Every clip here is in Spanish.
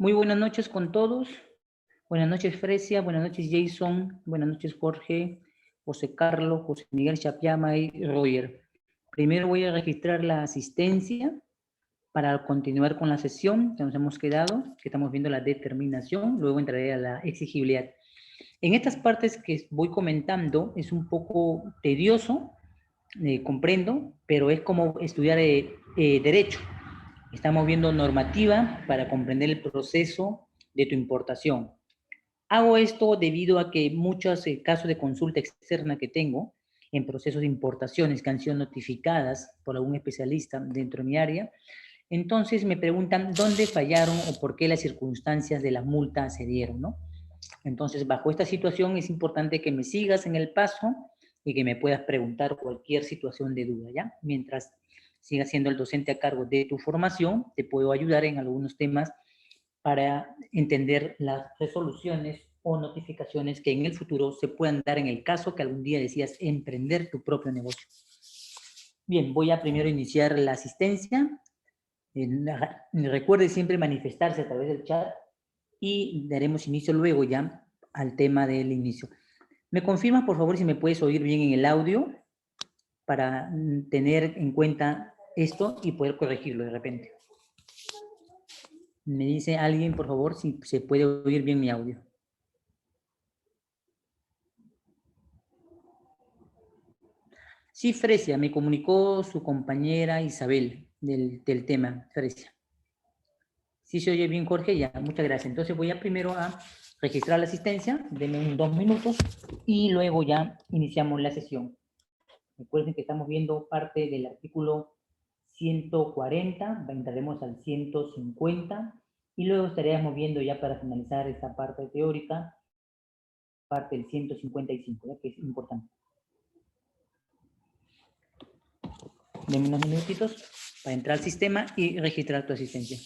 Muy buenas noches con todos. Buenas noches, Fresia. Buenas noches, Jason. Buenas noches, Jorge, José Carlos, José Miguel Chapiama y Roger. Primero voy a registrar la asistencia para continuar con la sesión que nos hemos quedado, que estamos viendo la determinación. Luego entraré a la exigibilidad. En estas partes que voy comentando es un poco tedioso, comprendo, pero es como estudiar derecho. Estamos viendo normativa para comprender el proceso de tu importación. Hago esto debido a que muchos casos de consulta externa que tengo en procesos de importaciones que han sido notificadas por algún especialista dentro de mi área, entonces me preguntan dónde fallaron o por qué las circunstancias de la multa se dieron, ¿no? Entonces, bajo esta situación es importante que me sigas en el paso y que me puedas preguntar cualquier situación de duda, ¿ya? Mientras sigas siendo el docente a cargo de tu formación, te puedo ayudar en algunos temas para entender las resoluciones o notificaciones que en el futuro se puedan dar en el caso que algún día decidas emprender tu propio negocio. Bien, voy a primero iniciar la asistencia. Recuerde siempre manifestarse a través del chat y daremos inicio luego ya al tema del inicio. ¿Me confirmas, por favor, si me puedes oír bien en el audio para tener en cuenta esto y poder corregirlo de repente? Me dice alguien, por favor, si se puede oír bien mi audio. Sí, Fresia, me comunicó su compañera Isabel del tema, Fresia. Sí se oye bien, Jorge, ya, muchas gracias. Entonces voy a primero a registrar la asistencia, denme 2 minutos y luego ya iniciamos la sesión. Recuerden que estamos viendo parte del artículo 140, entraremos al 150 y luego estaríamos viendo ya para finalizar esta parte teórica, parte del 155, ¿ya? Que es importante. Denme unos minutitos para entrar al sistema y registrar tu asistencia.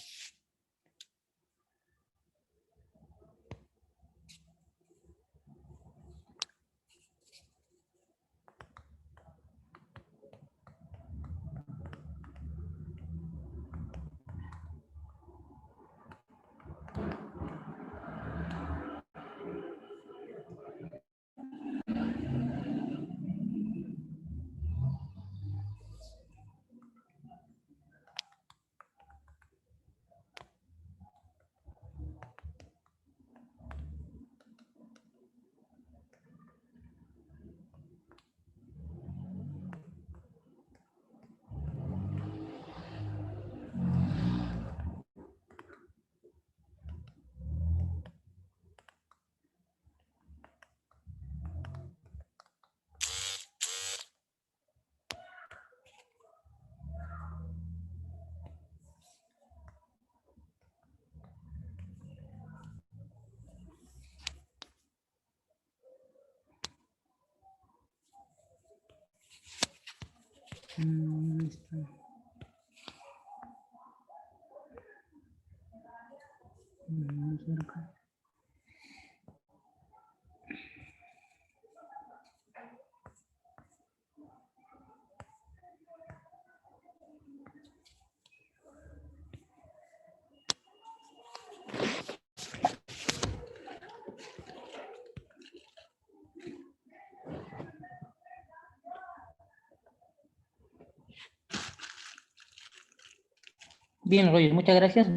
Bien, Roger, muchas gracias.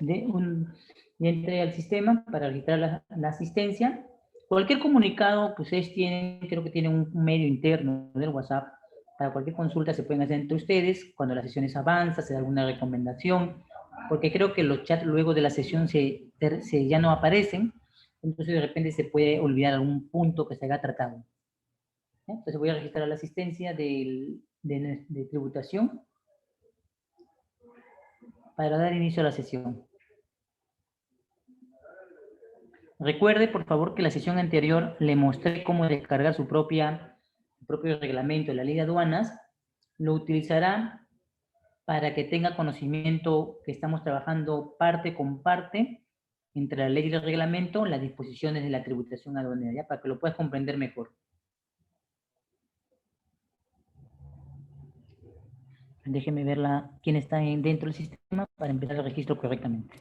Ya entré al sistema para registrar la asistencia. Cualquier comunicado que ustedes tienen, creo que tienen un medio interno del WhatsApp. Para cualquier consulta se pueden hacer entre ustedes. Cuando las sesiones avanzan, se da alguna recomendación. Porque creo que los chats luego de la sesión ya no aparecen. Entonces de repente se puede olvidar algún punto que se haya tratado. Entonces voy a registrar la asistencia de tributación para dar inicio a la sesión. Recuerde, por favor, que la sesión anterior le mostré cómo descargar su propio reglamento de la ley de aduanas. Lo utilizará para que tenga conocimiento que estamos trabajando parte con parte entre la ley y el reglamento, las disposiciones de la tributación aduanera, ¿ya? Para que lo puedas comprender mejor. Déjeme ver quién está dentro del sistema para empezar el registro correctamente.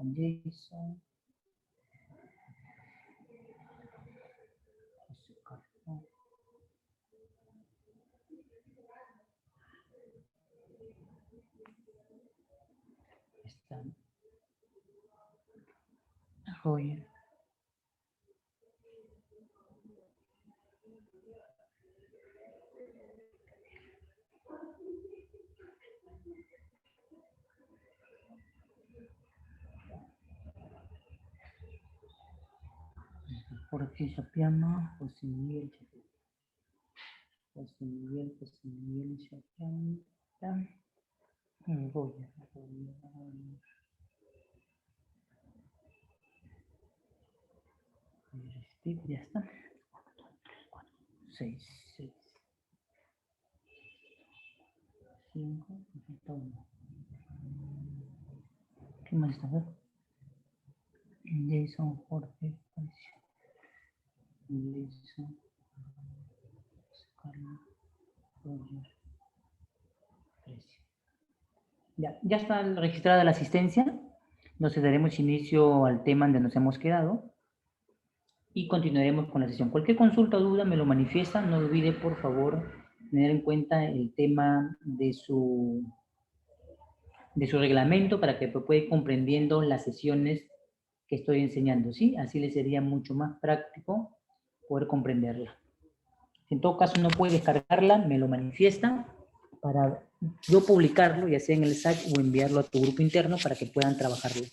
Jason. José Carlos. Están. Roger. Jorge Chapiama, José Miguel Chapiama. José Miguel Chapiama. Roger. Steve, ya está. 6, 6. 5, 1. ¿Qué más está? Jason, Jorge, Jason, Carlos, Roger, 13. Ya está registrada la asistencia. Entonces daremos inicio al tema donde nos hemos quedado y continuaremos con la sesión. Cualquier consulta o duda me lo manifiesta. No olvide, por favor, tener en cuenta el tema de su reglamento para que pueda ir comprendiendo las sesiones que estoy enseñando, ¿sí? Así le sería mucho más práctico poder comprenderla. Si en todo caso no puede descargarla, me lo manifiesta para yo publicarlo, ya sea en el site o enviarlo a tu grupo interno para que puedan trabajarlo.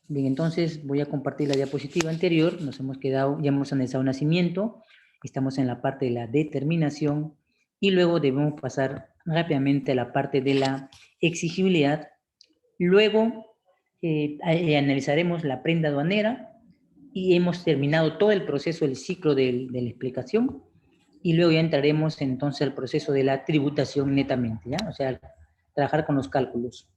Bien, entonces voy a compartir la diapositiva anterior. Nos hemos quedado, ya hemos analizado nacimiento, estamos en la parte de la determinación y luego debemos pasar rápidamente a la parte de la exigibilidad. Luego analizaremos la prenda aduanera y hemos terminado todo el proceso, el ciclo de la explicación y luego ya entraremos entonces al proceso de la tributación netamente, ¿ya? O sea, trabajar con los cálculos.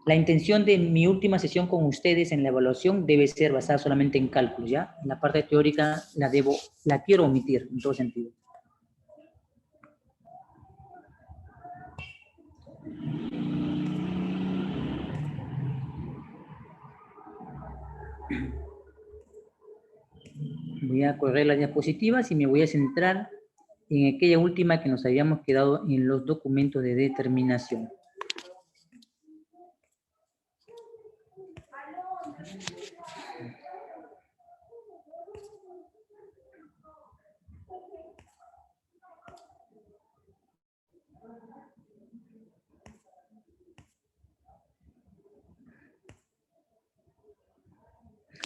La intención de mi última sesión con ustedes en la evaluación debe ser basada solamente en cálculos, ¿ya? La parte teórica la quiero omitir en todo sentido. Voy a correr las diapositivas y me voy a centrar en aquella última que nos habíamos quedado en los documentos de determinación.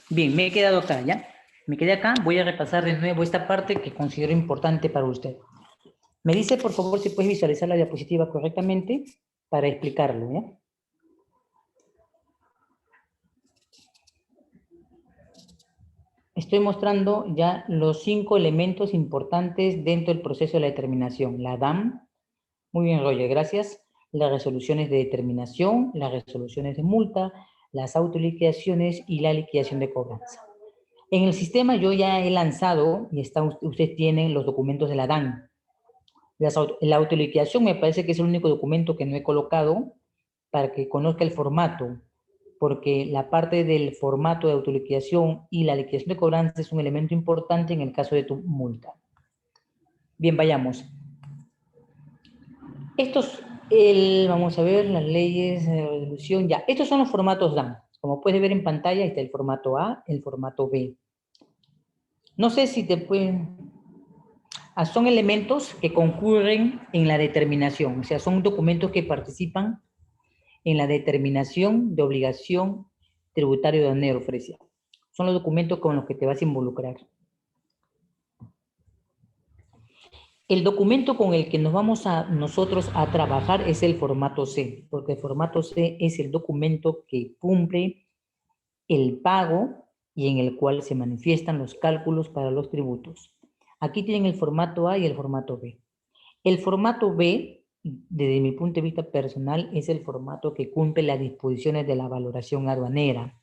Bien, me he quedado acá, ¿ya? Me quedé acá, voy a repasar de nuevo esta parte que considero importante para usted. Me dice, por favor, si puedes visualizar la diapositiva correctamente para explicarlo, ¿ya? Estoy mostrando ya los 5 elementos importantes dentro del proceso de la determinación. La DAM, muy bien, Roger, gracias. Las resoluciones de determinación, las resoluciones de multa, las autoliquidaciones y la liquidación de cobranza. En el sistema yo ya he lanzado, y ustedes tienen los documentos de la DAN. La autoliquidación me parece que es el único documento que no he colocado para que conozca el formato, porque la parte del formato de autoliquidación y la liquidación de cobranza es un elemento importante en el caso de tu multa. Bien, vayamos. Vamos a ver las leyes de resolución. Ya, estos son los formatos DAN. Como puedes ver en pantalla, está el formato A, el formato B. No sé si te pueden... Son elementos que concurren en la determinación, o sea, son documentos que participan en la determinación de obligación tributaria de aduanero, Fresia. Son los documentos con los que te vas a involucrar. El documento con el que nos vamos nosotros a trabajar es el formato C, porque el formato C es el documento que cumple el pago y en el cual se manifiestan los cálculos para los tributos. Aquí tienen el formato A y el formato B. El formato B, desde mi punto de vista personal, es el formato que cumple las disposiciones de la valoración aduanera.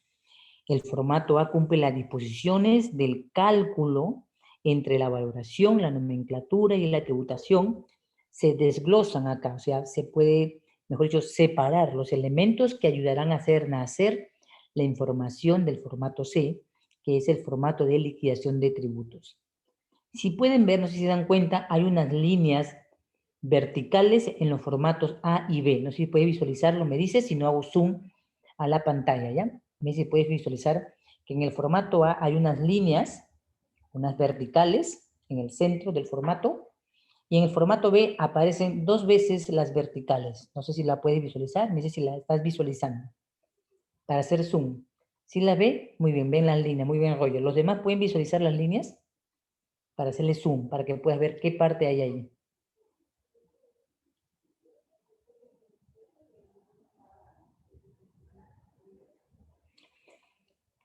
El formato A cumple las disposiciones del cálculo entre la valoración, la nomenclatura y la tributación. Se desglosan acá, o sea, se puede mejor dicho, separar los elementos que ayudarán a hacer nacer la información del formato C, que es el formato de liquidación de tributos. Si pueden ver, no sé si se dan cuenta, hay unas líneas verticales en los formatos A y B. No sé si puede visualizarlo, me dice, si no hago zoom a la pantalla, ¿ya? Me dice si puedes visualizar que en el formato A hay unas líneas, unas verticales, en el centro del formato, y en el formato B aparecen 2 veces las verticales. No sé si la puedes visualizar, me dice si la estás visualizando. Para hacer zoom. ¿Sí la ve? Muy bien, ven las líneas, muy bien, Roger. ¿Los demás pueden visualizar las líneas? Para hacerle zoom, para que puedas ver qué parte hay ahí.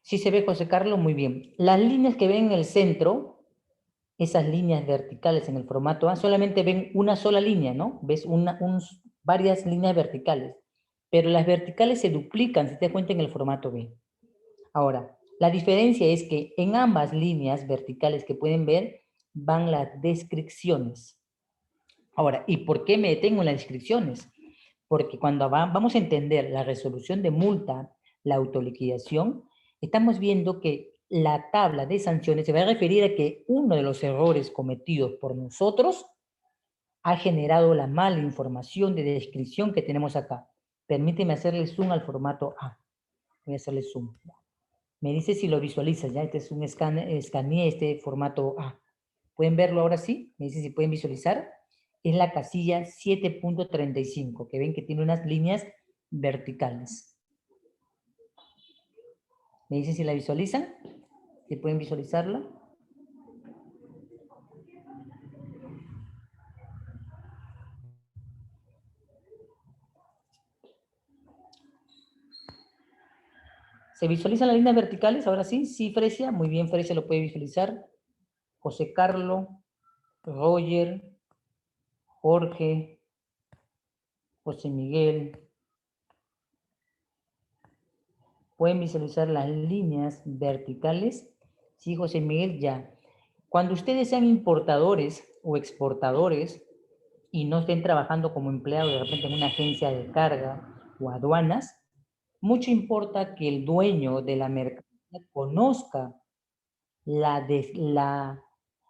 Sí se ve, José Carlos, muy bien. Las líneas que ven en el centro, esas líneas verticales en el formato A, solamente ven una sola línea, ¿no? Ves varias líneas verticales, pero las verticales se duplican, si te das cuenta, en el formato B. Ahora, la diferencia es que en ambas líneas verticales que pueden ver, van las descripciones. Ahora, ¿y por qué me detengo en las descripciones? Porque cuando vamos a entender la resolución de multa, la autoliquidación, estamos viendo que la tabla de sanciones se va a referir a que uno de los errores cometidos por nosotros ha generado la mala información de descripción que tenemos acá. Permíteme hacerle zoom al formato A. Voy a hacerle zoom. Me dice si lo visualizas, ¿ya? Este es un escaneé este formato A. ¿Pueden verlo ahora sí? Me dice si pueden visualizar. Es la casilla 7.35, que ven que tiene unas líneas verticales. Me dicen si la visualizan, si pueden visualizarla. ¿Se visualizan las líneas verticales? Ahora sí, sí, Fresia, muy bien, Fresia lo puede visualizar. José Carlos, Roger, Jorge, José Miguel. ¿Pueden visualizar las líneas verticales? Sí, José Miguel, ya. Cuando ustedes sean importadores o exportadores y no estén trabajando como empleados de repente en una agencia de carga o aduanas, mucho importa que el dueño de la mercancía conozca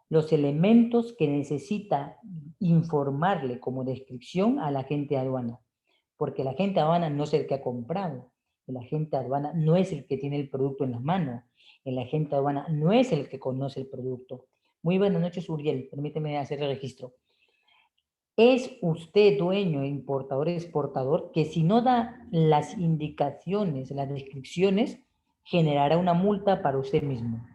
los elementos que necesita informarle como descripción a la agente de aduana, porque el agente de aduana no es el que ha comprado, el agente de aduana no es el que tiene el producto en las manos, el agente de aduana no es el que conoce el producto. Muy buenas noches, Uriel, permíteme hacer el registro. Es usted dueño, importador, exportador, que si no da las indicaciones, las descripciones, generará una multa para usted mismo.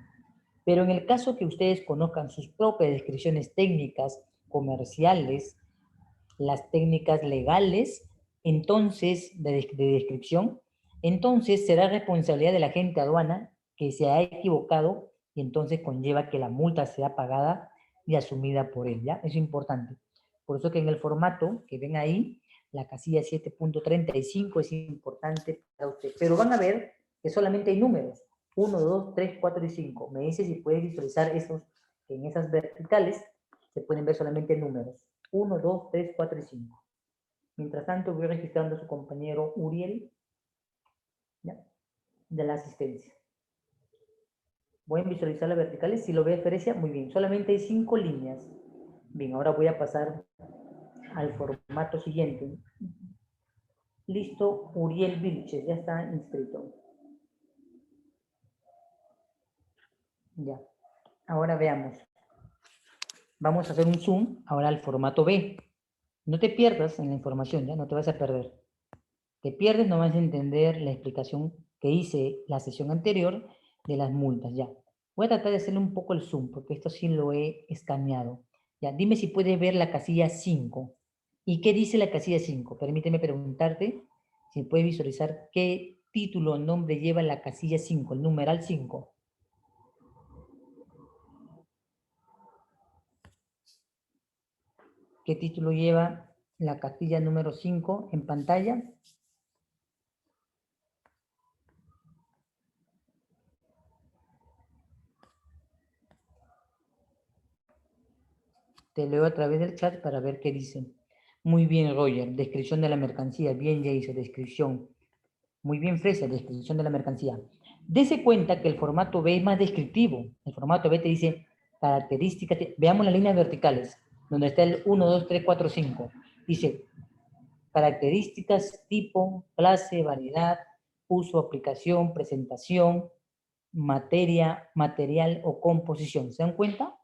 Pero en el caso que ustedes conozcan sus propias descripciones técnicas, comerciales, las técnicas legales, entonces, de descripción, entonces será responsabilidad de la agente aduana que se ha equivocado y entonces conlleva que la multa sea pagada y asumida por él, ¿ya? Es importante. Por eso que en el formato que ven ahí, la casilla 7.35 es importante para usted. Pero van a ver que solamente hay números. 1, 2, 3, 4 y 5. Me dice si puedes visualizar esos, en esas verticales se pueden ver solamente números. 1, 2, 3, 4 y 5. Mientras tanto, voy registrando a su compañero Uriel, ¿ya? De la asistencia. Voy a visualizar las verticales. Si lo ve Fresia, muy bien. Solamente hay 5 líneas. Bien, ahora voy a pasar al formato siguiente. Listo, Uriel Vilches, ya está inscrito. Ya. Ahora veamos. Vamos a hacer un zoom ahora al formato B. No te pierdas en la información, ya no te vas a perder. Te pierdes, no vas a entender la explicación que hice la sesión anterior de las multas, ya. Voy a tratar de hacerle un poco el zoom, porque esto sí lo he escaneado. Ya, dime si puedes ver la casilla 5. ¿Y qué dice la casilla 5? Permíteme preguntarte si puedes visualizar qué título o nombre lleva la casilla 5, el numeral 5. ¿Qué título lleva la casilla número 5 en pantalla? Te leo a través del chat para ver qué dicen. Muy bien, Roger. Descripción de la mercancía. Bien, Jason. Descripción. Muy bien, Fresa. Descripción de la mercancía. Dese cuenta que el formato B es más descriptivo. El formato B te dice características. Veamos las líneas verticales, donde está el 1, 2, 3, 4, 5. Dice características, tipo, clase, variedad, uso, aplicación, presentación, materia, material o composición. ¿Se dan cuenta?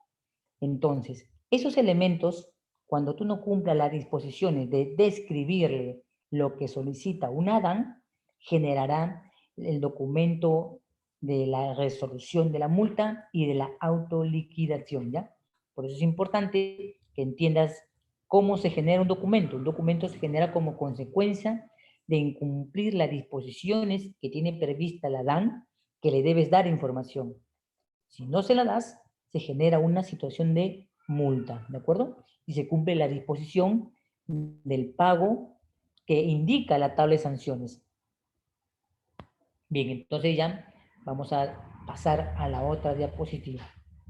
Entonces, esos elementos, cuando tú no cumplas las disposiciones de describirle lo que solicita un Adán, generarán el documento de la resolución de la multa y de la autoliquidación, ¿ya? Por eso es importante que entiendas cómo se genera un documento. Un documento se genera como consecuencia de incumplir las disposiciones que tiene prevista la DAN, que le debes dar información. Si no se la das, se genera una situación de multa, ¿de acuerdo? Y se cumple la disposición del pago que indica la tabla de sanciones. Bien, entonces ya vamos a pasar a la otra diapositiva.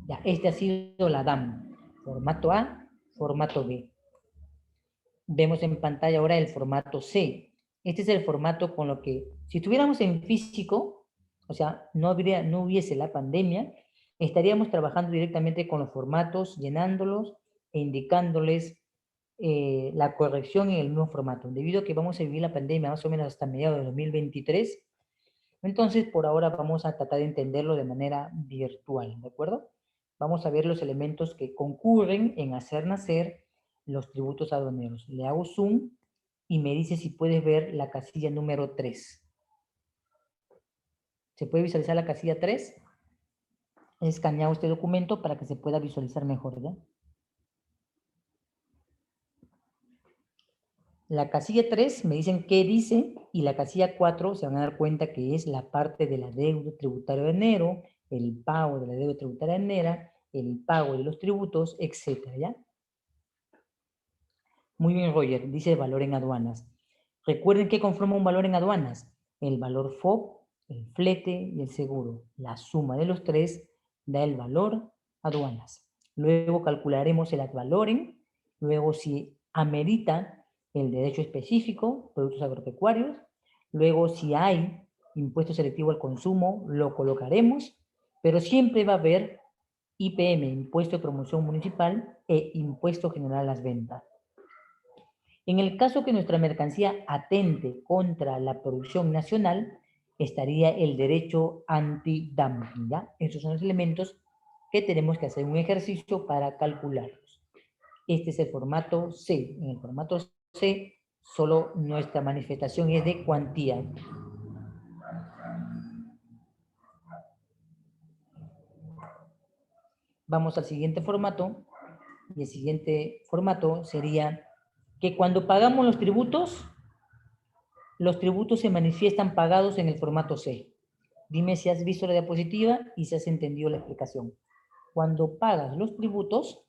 Ya, este ha sido la DAM, formato A, formato B. Vemos en pantalla ahora el formato C. Este es el formato con lo que, si estuviéramos en físico, o sea, no hubiese la pandemia, estaríamos trabajando directamente con los formatos, llenándolos e indicándoles la corrección en el mismo formato. Debido a que vamos a vivir la pandemia más o menos hasta mediados de 2023, entonces por ahora vamos a tratar de entenderlo de manera virtual, ¿de acuerdo? Vamos a ver los elementos que concurren en hacer nacer los tributos aduaneros. Le hago zoom y me dice si puedes ver la casilla número 3. ¿Se puede visualizar la casilla 3? He escaneado este documento para que se pueda visualizar mejor, ¿ya? La casilla 3 me dicen qué dice y la casilla 4 se van a dar cuenta que es la parte de la deuda tributaria de enero, el pago de la deuda tributaria de enero, el pago de los tributos, etcétera, ¿ya? Muy bien, Roger, dice el valor en aduanas. Recuerden que conforma un valor en aduanas. El valor FOB, el flete y el seguro. La suma de los tres da el valor aduanas. Luego calcularemos el ad valorem. Luego si amerita el derecho específico, productos agropecuarios. Luego si hay impuesto selectivo al consumo, lo colocaremos. Pero siempre va a haber IPM, impuesto de promoción municipal, e impuesto general a las ventas. En el caso que nuestra mercancía atente contra la producción nacional, estaría el derecho anti-dumping, ¿ya? Esos son los elementos que tenemos que hacer un ejercicio para calcularlos. Este es el formato C. En el formato C, solo nuestra manifestación es de cuantía. Vamos al siguiente formato, y el siguiente formato sería que cuando pagamos los tributos se manifiestan pagados en el formato C. Dime si has visto la diapositiva y si has entendido la explicación. Cuando pagas los tributos,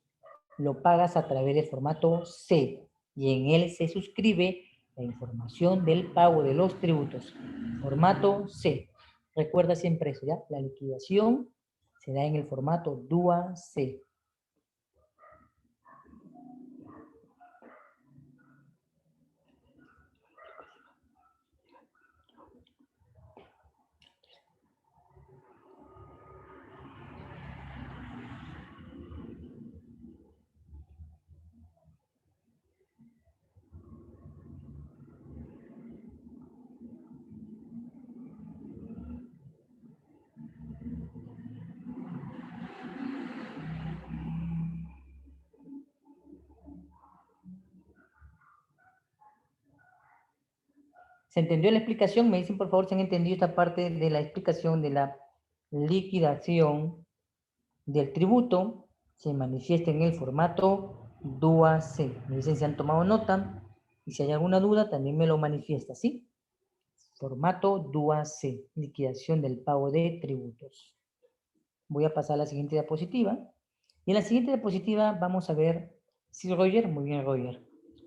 lo pagas a través del formato C y en él se suscribe la información del pago de los tributos. Formato C. Recuerda siempre eso, ¿ya? La liquidación se da en el formato DUA C. ¿Se entendió la explicación? Me dicen por favor si han entendido esta parte de la explicación de la liquidación del tributo. Se manifiesta en el formato DUA-C. Me dicen si han tomado nota y si hay alguna duda también me lo manifiesta, ¿sí? Formato DUA-C, liquidación del pago de tributos. Voy a pasar a la siguiente diapositiva. Y en la siguiente diapositiva vamos a ver, sí, Roger, muy bien, Roger.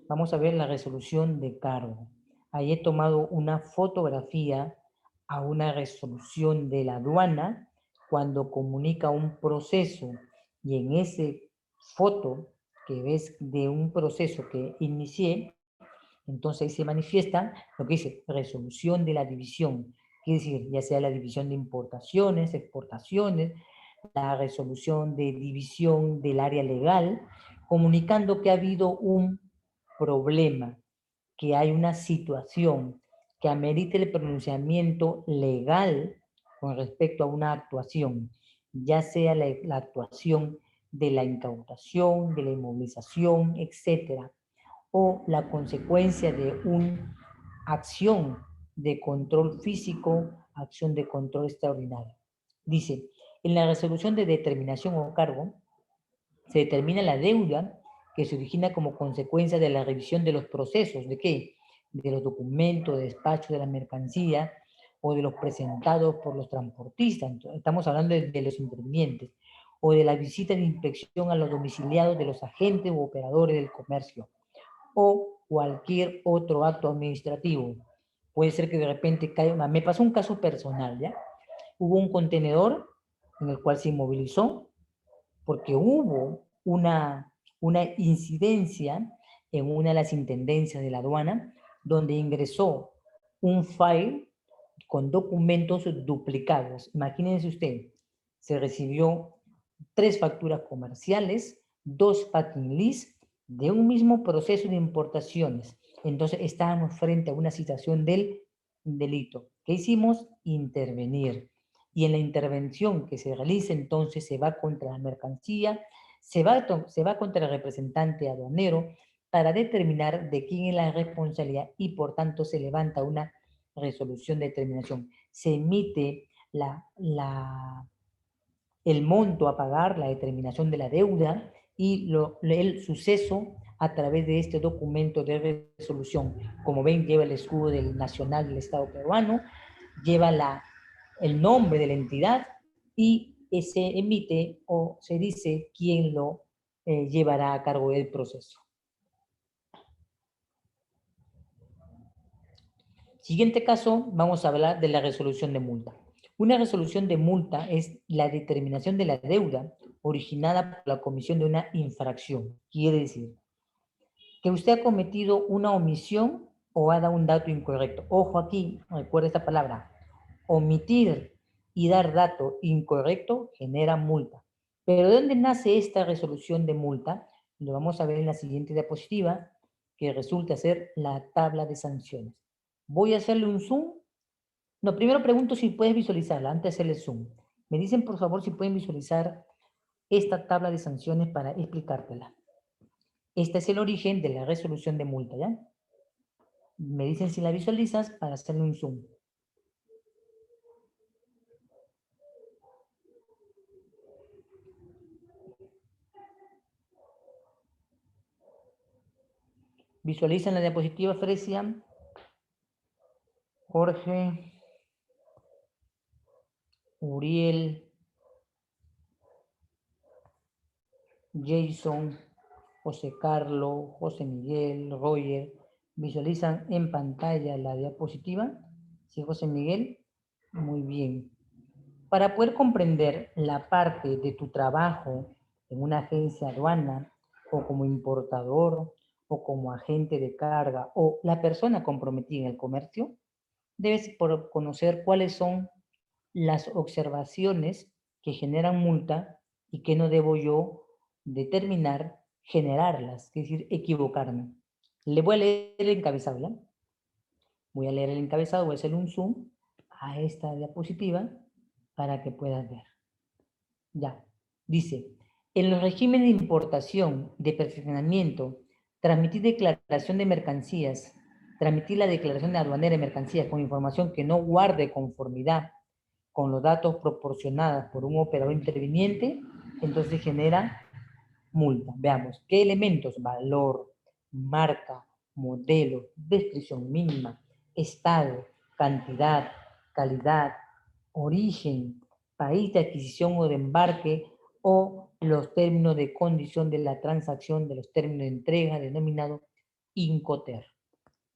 Vamos a ver la resolución de cargo. Ahí he tomado una fotografía a una resolución de la aduana cuando comunica un proceso y en ese foto que ves de un proceso que inicié, entonces ahí se manifiesta lo que dice resolución de la división, quiere decir, ya sea la división de importaciones, exportaciones, la resolución de división del área legal, comunicando que ha habido un problema, que hay una situación que amerite el pronunciamiento legal con respecto a una actuación, ya sea la actuación de la incautación, de la inmovilización, etcétera, o la consecuencia de una acción de control físico, acción de control extraordinario. Dice, en la resolución de determinación o cargo, se determina la deuda que se origina como consecuencia de la revisión de los procesos, ¿de qué? De los documentos de despacho de la mercancía o de los presentados por los transportistas. Entonces, estamos hablando de los intervinientes, o de la visita de inspección a los domiciliados de los agentes u operadores del comercio, o cualquier otro acto administrativo. Puede ser que de repente caiga una... Me pasó un caso personal, ¿ya? Hubo un contenedor en el cual se inmovilizó porque hubo una incidencia en una de las intendencias de la aduana donde ingresó un file con documentos duplicados. Imagínense usted, se recibió 3 facturas comerciales, 2 packing lists de un mismo proceso de importaciones. Entonces estábamos frente a una situación del delito. ¿Qué hicimos? Intervenir. Y en la intervención que se realiza, entonces se va contra la mercancía, se va contra el representante aduanero para determinar de quién es la responsabilidad y por tanto se levanta una resolución de determinación. Se emite el monto a pagar, la determinación de la deuda y el suceso a través de este documento de resolución. Como ven, lleva el escudo del nacional del Estado peruano, lleva el nombre de la entidad y se emite o se dice quién lo llevará a cargo del proceso. Siguiente caso, vamos a hablar de la resolución de multa. Una resolución de multa es la determinación de la deuda originada por la comisión de una infracción. Quiere decir que usted ha cometido una omisión o ha dado un dato incorrecto. Ojo aquí, recuerda esta palabra. Omitir y dar dato incorrecto genera multa. Pero ¿de dónde nace esta resolución de multa? Lo vamos a ver en la siguiente diapositiva, que resulta ser la tabla de sanciones. Voy a hacerle un zoom. No, primero pregunto si puedes visualizarla antes de hacerle zoom. Me dicen, por favor, si pueden visualizar esta tabla de sanciones para explicártela. Este es el origen de la resolución de multa, ¿ya? Me dicen si la visualizas para hacerle un zoom. Visualizan la diapositiva, Fresia, Jorge, Uriel, Jason, José Carlos, José Miguel, Roger. ¿Visualizan en pantalla la diapositiva? Sí, José Miguel. Muy bien. Para poder comprender la parte de tu trabajo en una agencia aduana o como importador o como agente de carga o la persona comprometida en el comercio, debes conocer cuáles son las observaciones que generan multa y que no debo yo determinar generarlas, es decir, equivocarme. Le voy a leer el encabezado, ¿ya? Voy a leer el encabezado, voy a hacer un zoom a esta diapositiva para que puedas ver. Ya, dice, en los regímenes de importación, de perfeccionamiento, transmitir declaración de mercancías, transmitir la declaración de aduanera de mercancías con información que no guarde conformidad con los datos proporcionados por un operador interviniente, entonces genera multa. Veamos, ¿qué elementos? Valor, marca, modelo, descripción mínima, estado, cantidad, calidad, origen, país de adquisición o de embarque o los términos de condición de la transacción de los términos de entrega denominado Incoterm.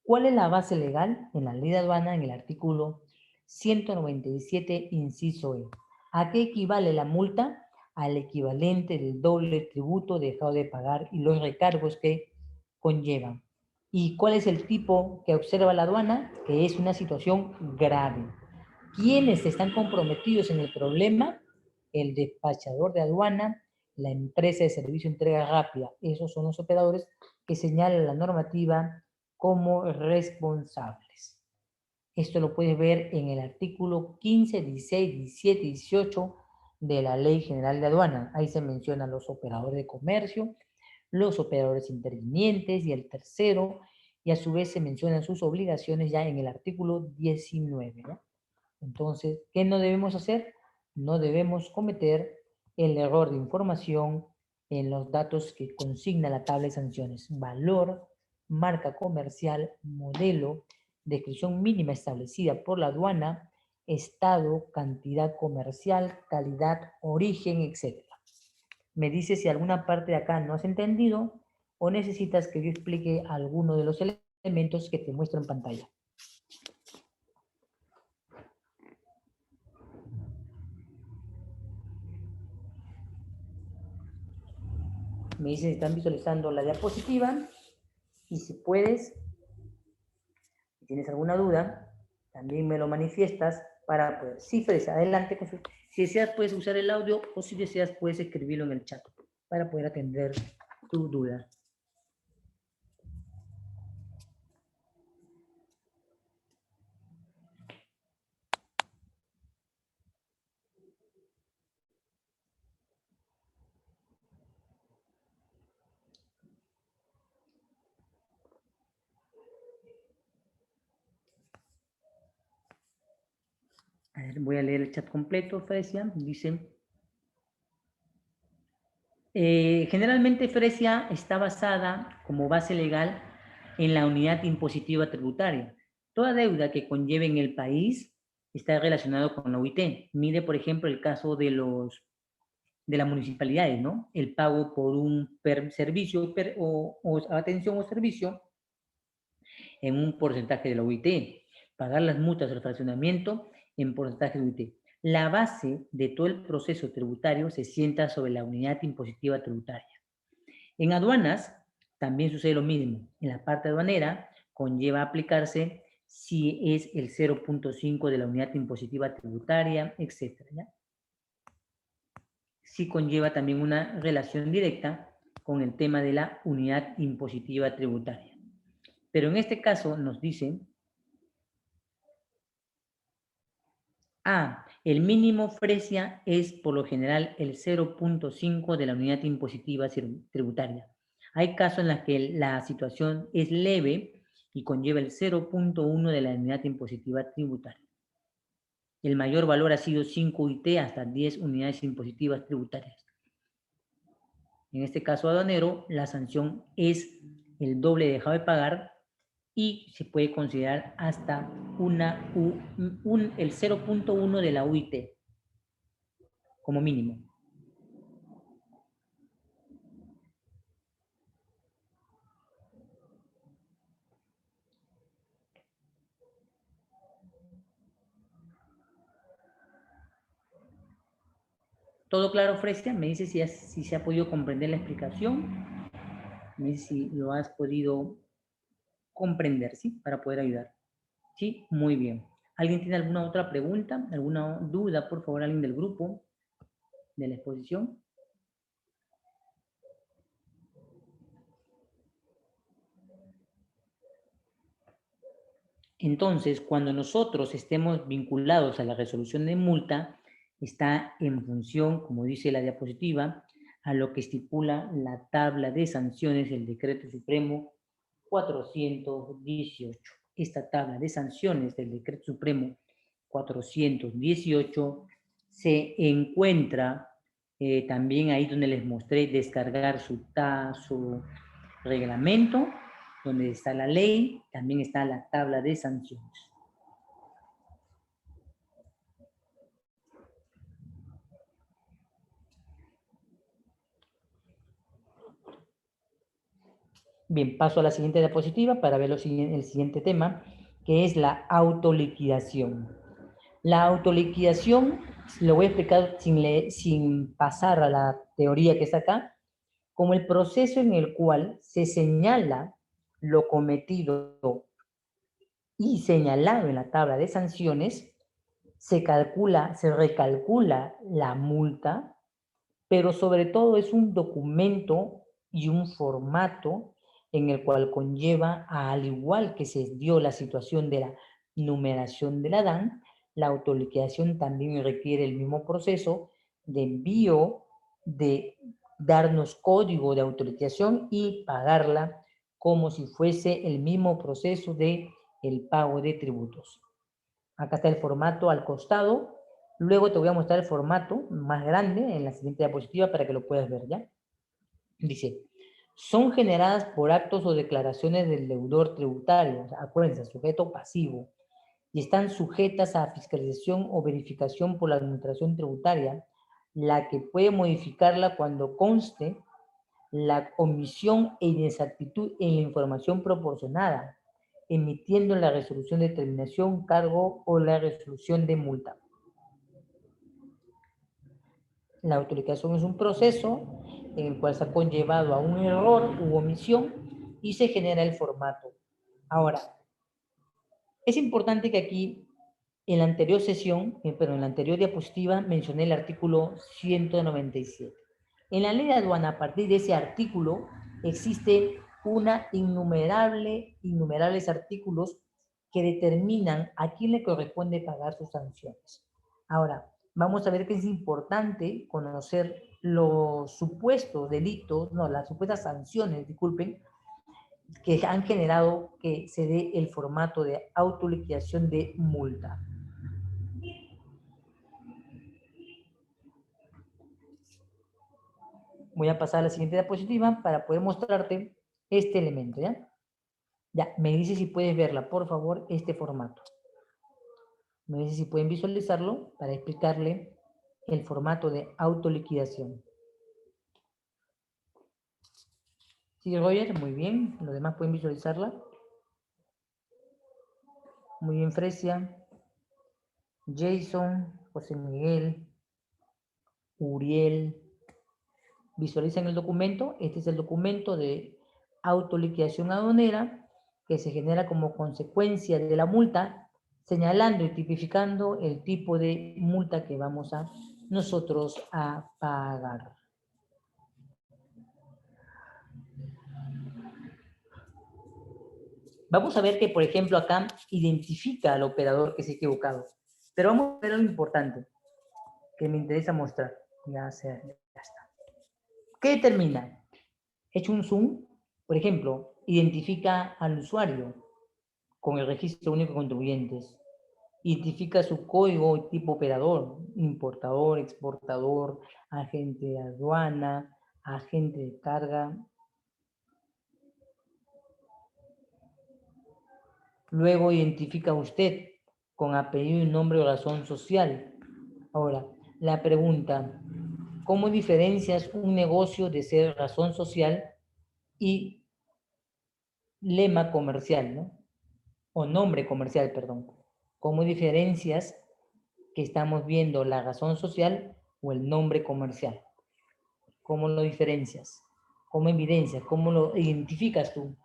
¿Cuál es la base legal? En la ley de aduana, en el artículo 197, inciso E. ¿A qué equivale la multa? al equivalente del doble tributo dejado de pagar y los recargos que conllevan. ¿Y cuál es el tipo que observa la aduana? Que es una situación grave. ¿Quiénes están comprometidos en el problema? El despachador de aduana, la empresa de servicio de entrega rápida. Esos son los operadores que señala la normativa como responsables. Esto lo puedes ver en el artículo 15, 16, 17 y 18 de la Ley General de Aduana. Ahí se mencionan los operadores de comercio, los operadores intervinientes y el tercero, y a su vez se mencionan sus obligaciones ya en el artículo 19, ¿no? Entonces, ¿qué no debemos hacer? No debemos cometer el error de información en los datos que consigna la tabla de sanciones. Valor, marca comercial, modelo, descripción mínima establecida por la aduana, estado, cantidad comercial, calidad, origen, etc. Me dice si alguna parte de acá no has entendido o necesitas que yo explique alguno de los elementos que te muestro en pantalla. Me dice si están visualizando la diapositiva y si puedes, si tienes alguna duda, también me lo manifiestas para poder. Sí, Fres, adelante. Si deseas puedes usar el audio o si deseas puedes escribirlo en el chat para poder atender tu duda. A ver, voy a leer el chat completo, Fresia. Dice, generalmente Fresia está basada como base legal en la unidad impositiva tributaria. Toda deuda que conlleve en el país está relacionado con la UIT. Mire, por ejemplo, el caso de las municipalidades, ¿no? El pago por un servicio o atención o servicio en un porcentaje de la UIT. Pagar las multas del fraccionamiento en porcentaje de UIT. La base de todo el proceso tributario se sienta sobre la unidad impositiva tributaria. En aduanas también sucede lo mismo. En la parte aduanera conlleva aplicarse si es el 0.5 de la unidad impositiva tributaria, etc. ¿ya? Sí conlleva también una relación directa con el tema de la unidad impositiva tributaria. Pero en este caso nos dicen, el mínimo Fresia es por lo general el 0.5 de la unidad impositiva tributaria. Hay casos en los que la situación es leve y conlleva el 0.1 de la unidad impositiva tributaria. El mayor valor ha sido 5 UIT hasta 10 unidades impositivas tributarias. En este caso aduanero, la sanción es el doble dejado de pagar y se puede considerar hasta el 0.1 de la UIT como mínimo. ¿Todo claro, Fresia? Me dice si se ha podido comprender la explicación. Me dice si lo has podido comprender, ¿sí? Para poder ayudar. Sí, muy bien. ¿Alguien tiene alguna otra pregunta? ¿Alguna duda, por favor, alguien del grupo de la exposición? Entonces, cuando nosotros estemos vinculados a la resolución de multa, está en función, como dice la diapositiva, a lo que estipula la tabla de sanciones del Decreto Supremo 418. Esta tabla de sanciones del Decreto Supremo 418 se encuentra también ahí donde les mostré descargar su reglamento, donde está la ley, también está la tabla de sanciones. Bien, paso a la siguiente diapositiva para ver el siguiente tema, que es la autoliquidación. La autoliquidación, lo voy a explicar sin pasar a la teoría que está acá, como el proceso en el cual se señala lo cometido y señalado en la tabla de sanciones, se recalcula la multa, pero sobre todo es un documento y un formato en el cual conlleva, al igual que se dio la situación de la numeración de la DAN, la autoliquidación también requiere el mismo proceso de envío, de darnos código de autorización y pagarla como si fuese el mismo proceso de el pago de tributos. Acá está el formato al costado. Luego te voy a mostrar el formato más grande en la siguiente diapositiva para que lo puedas ver, ¿ya? Dice, son generadas por actos o declaraciones del deudor tributario, acuérdense, sujeto pasivo, y están sujetas a fiscalización o verificación por la administración tributaria, la que puede modificarla cuando conste la omisión e inexactitud en la información proporcionada, emitiendo la resolución de terminación, cargo o la resolución de multa. La autorización es un proceso en el cual se ha conllevado a un error u omisión y se genera el formato. Ahora, es importante que aquí, en la anterior sesión, en la anterior diapositiva, mencioné el artículo 197. En la ley de aduana, a partir de ese artículo, existe innumerables artículos que determinan a quién le corresponde pagar sus sanciones. Ahora, vamos a ver que es importante conocer los supuestos delitos, no, las supuestas sanciones, disculpen, que han generado que se dé el formato de autoliquidación de multa. Voy a pasar a la siguiente diapositiva para poder mostrarte este elemento, ¿ya? Ya, me dice si puedes verla, por favor, este formato. Me dice si pueden visualizarlo para explicarle el formato de autoliquidación. Sí, Roger, muy bien. Los demás pueden visualizarla. Muy bien, Fresia, Jason, José Miguel, Uriel. Visualizan el documento. Este es el documento de autoliquidación aduanera que se genera como consecuencia de la multa, señalando y tipificando el tipo de multa que vamos a nosotros a pagar. Vamos a ver que, por ejemplo, acá identifica al operador que se ha equivocado. Pero vamos a ver algo importante que me interesa mostrar. Ya está. ¿Qué determina? He hecho un zoom, por ejemplo, identifica al usuario con el registro único de contribuyentes, identifica su código tipo operador, importador, exportador, agente de aduana, agente de carga. Luego identifica usted con apellido y nombre o razón social. Ahora, la pregunta, ¿cómo diferencias un negocio de ser razón social y lema comercial, ¿no? O nombre comercial, perdón? ¿Cómo diferencias que estamos viendo la razón social o el nombre comercial? ¿Cómo lo diferencias? ¿Cómo evidencias? ¿Cómo lo identificas tú?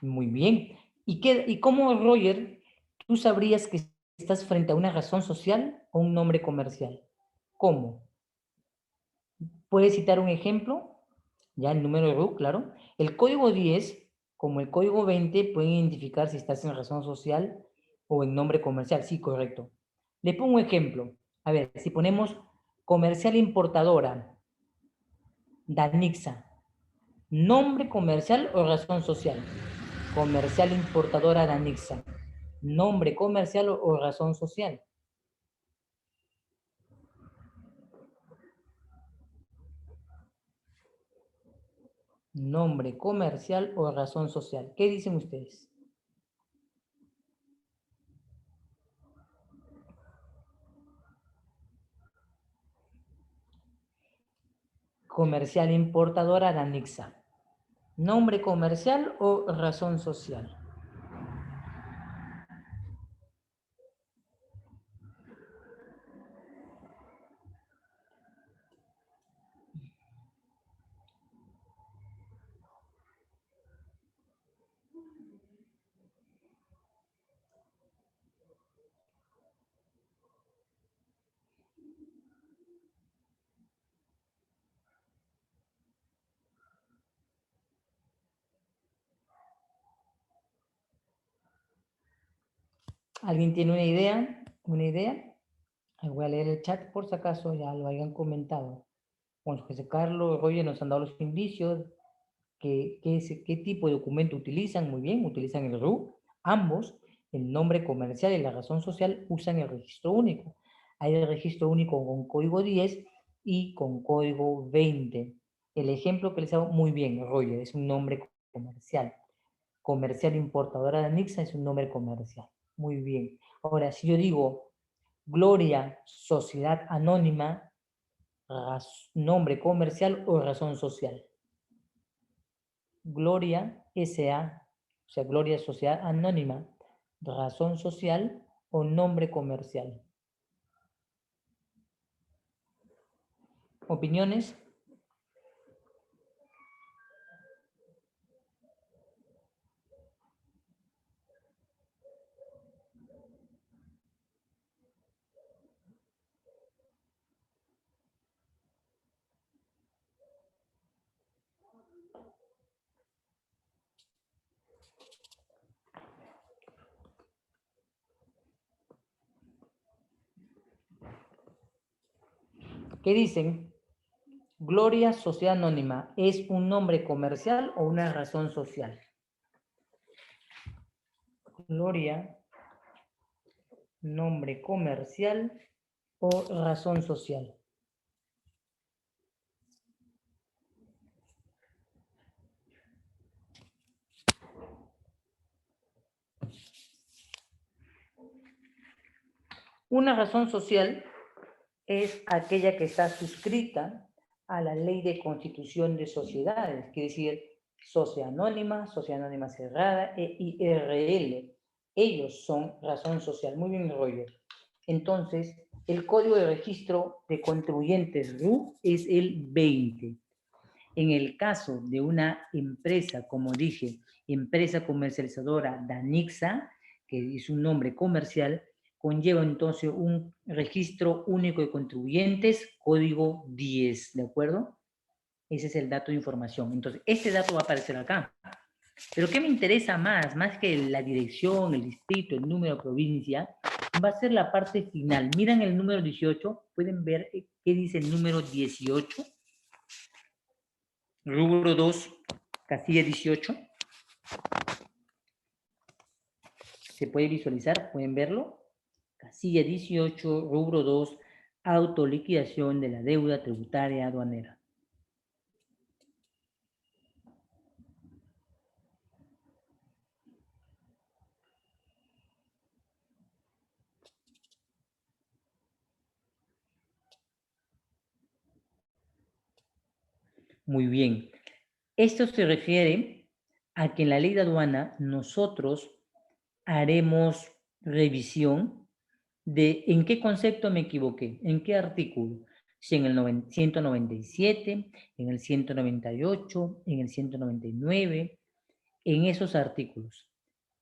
Muy bien. ¿Y cómo, Roger, tú sabrías que estás frente a una razón social o un nombre comercial? ¿Cómo? ¿Puedes citar un ejemplo? Ya el número de RUC, claro. El código 10, como el código 20, pueden identificar si estás en razón social o en nombre comercial. Sí, correcto. Le pongo un ejemplo. A ver, si ponemos comercial importadora, Danixa, nombre comercial o razón social. Comercial importadora Danixa, nombre comercial o razón social. Nombre comercial o razón social. ¿Qué dicen ustedes? comercial importadora Danixa. ¿Nombre comercial o razón social? ¿Alguien tiene una idea? ¿Una idea? Voy a leer el chat por si acaso ya lo hayan comentado. Bueno, José Carlos, Roger nos han dado los indicios. ¿Qué tipo de documento utilizan? Muy bien, utilizan el RU. Ambos, el nombre comercial y la razón social, usan el registro único. Hay el registro único con código 10 y con código 20. El ejemplo que les hago, muy bien, Roger, es un nombre comercial. Comercial importadora de Anixa es un nombre comercial. Muy bien. Ahora, si yo digo Gloria, sociedad anónima, nombre comercial o razón social. Gloria S.A., o sea, Gloria Sociedad Anónima, razón social o nombre comercial. ¿Opiniones? ¿Qué dicen? Gloria Sociedad Anónima, ¿es un nombre comercial o una razón social? Gloria, nombre comercial o razón social. Una razón social es aquella que está suscrita a la ley de constitución de sociedades, quiere decir sociedad anónima cerrada e IRL. Ellos son razón social. Muy bien, Roger. Entonces, el código de registro de contribuyentes RU es el 20. En el caso de una empresa, como dije, empresa comercializadora Danixa, que es un nombre comercial, conlleva entonces un registro único de contribuyentes, código 10, ¿de acuerdo? Ese es el dato de información. Entonces, este dato va a aparecer acá. Pero ¿qué me interesa más? Más que la dirección, el distrito, el número de provincia, va a ser la parte final. Miran el número 18, pueden ver qué dice el número 18. Rubro 2, casilla 18. Se puede visualizar, pueden verlo. Casilla 18, rubro 2, autoliquidación de la deuda tributaria aduanera. Muy bien. Esto se refiere a que en la ley de aduana nosotros haremos revisión de en qué concepto me equivoqué, en qué artículo. Si en el 197, en el 198, en el 199, en esos artículos.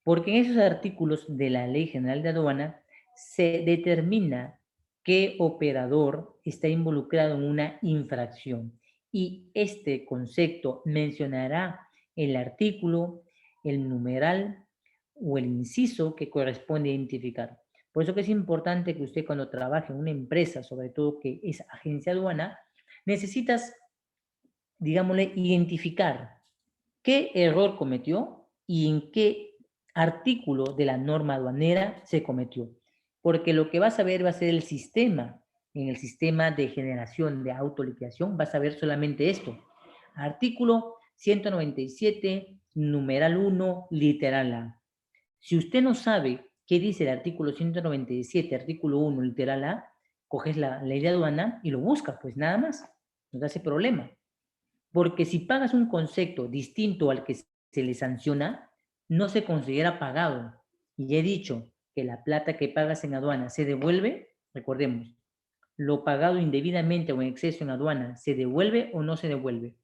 Porque en esos artículos de la Ley General de Aduana se determina qué operador está involucrado en una infracción. Y este concepto mencionará el artículo, el numeral o el inciso que corresponde identificar. Por eso que es importante que usted cuando trabaje en una empresa, sobre todo que es agencia aduana, necesitas, digámosle, identificar qué error cometió y en qué artículo de la norma aduanera se cometió. Porque lo que vas a ver va a ser el sistema. En el sistema de generación de autoliquidación vas a ver solamente esto. Artículo 197, numeral 1, literal A. Si usted no sabe qué dice el artículo 197, artículo 1, literal A, coges la ley de aduana y lo buscas, pues nada más. No te hace problema. Porque si pagas un concepto distinto al que se le sanciona, no se considera pagado. Y he dicho que la plata que pagas en aduana se devuelve, recordemos, lo pagado indebidamente o en exceso en aduana, ¿se devuelve o no se devuelve?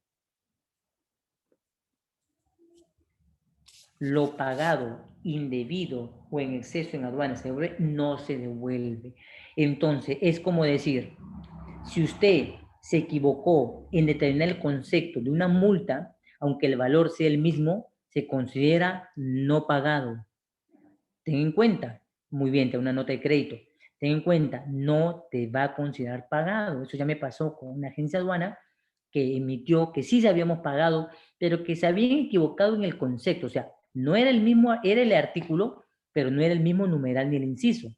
Lo pagado indebido o en exceso en aduana se devuelve, no se devuelve. Entonces, es como decir, si usted se equivocó en determinar el concepto de una multa, aunque el valor sea el mismo, se considera no pagado. Ten en cuenta, muy bien, te da una nota de crédito. Ten en cuenta, no te va a considerar pagado. Eso ya me pasó con una agencia aduana que emitió que sí se habíamos pagado, pero que se habían equivocado en el concepto. O sea, no era el mismo, era el artículo, pero no era el mismo numeral ni el inciso.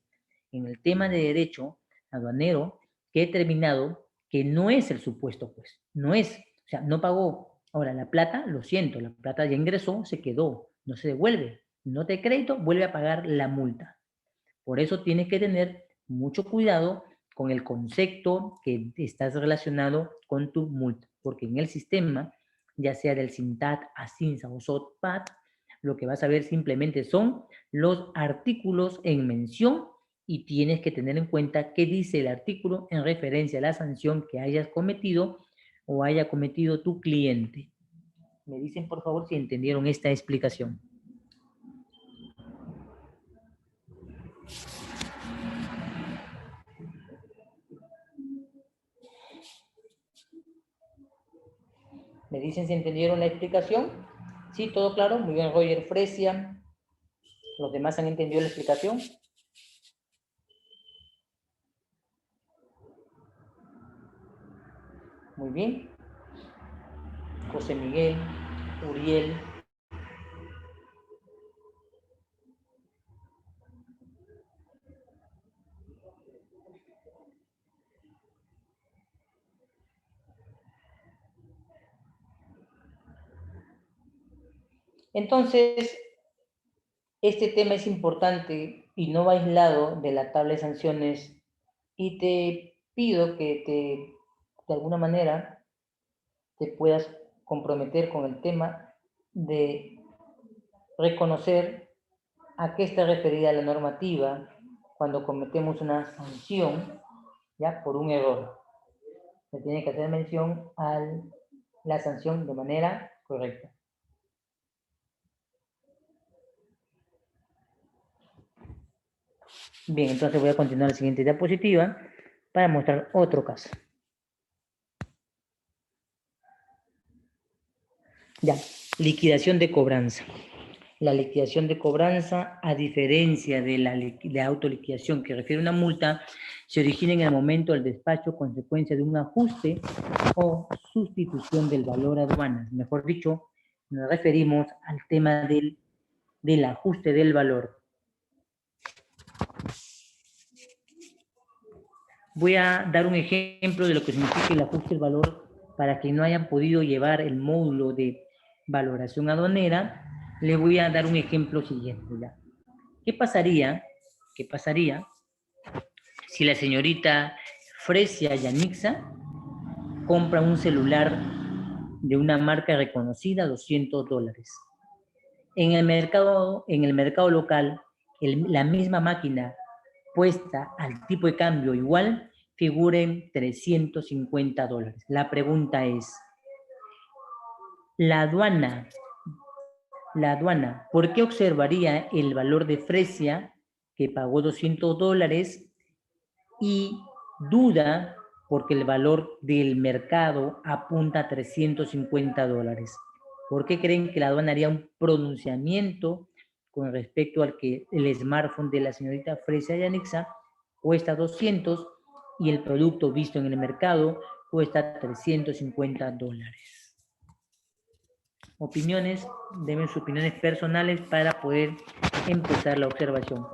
En el tema de derecho aduanero, que he determinado que no es el supuesto, pues, no es, o sea, no pagó. Ahora, la plata, lo siento, la plata ya ingresó, se quedó, no se devuelve. No te crédito, vuelve a pagar la multa. Por eso tienes que tener mucho cuidado con el concepto que estás relacionado con tu multa, porque en el sistema, ya sea del SINTAT, ASINSA o SOTPAT, lo que vas a ver simplemente son los artículos en mención y tienes que tener en cuenta qué dice el artículo en referencia a la sanción que hayas cometido o haya cometido tu cliente. Me dicen por favor si entendieron esta explicación. ¿Me dicen si entendieron la explicación? Sí, todo claro. Muy bien, Roger Fresia. ¿Los demás han entendido la explicación? Muy bien. José Miguel, Uriel. Entonces, este tema es importante y no va aislado de la tabla de sanciones y te pido que de alguna manera te puedas comprometer con el tema de reconocer a qué está referida la normativa cuando cometemos una sanción, ya, por un error. Se tiene que hacer mención a la sanción de manera correcta. Bien, entonces voy a continuar la siguiente diapositiva para mostrar otro caso. Ya, liquidación de cobranza. La liquidación de cobranza, a diferencia de la autoliquidación que refiere a una multa, se origina en el momento del despacho consecuencia de un ajuste o sustitución del valor aduana. Mejor dicho, nos referimos al tema del ajuste del valor. Voy a dar un ejemplo de lo que significa el ajuste del valor para que no hayan podido llevar el módulo de valoración aduanera. Le voy a dar un ejemplo siguiente. ¿Ya? ¿Qué pasaría si la señorita Fresia Yanixa compra un celular de una marca reconocida, $200? En el mercado local, la misma máquina puesta al tipo de cambio igual figura en $350. La pregunta es, la aduana, ¿por qué observaría el valor de Fresia que pagó $200 y duda porque el valor del mercado apunta a $350? ¿Por qué creen que la aduana haría un pronunciamiento con respecto al que el smartphone de la señorita Fresia Yanixa cuesta 200 y el producto visto en el mercado cuesta $350? Opiniones, deben sus opiniones personales para poder empezar la observación.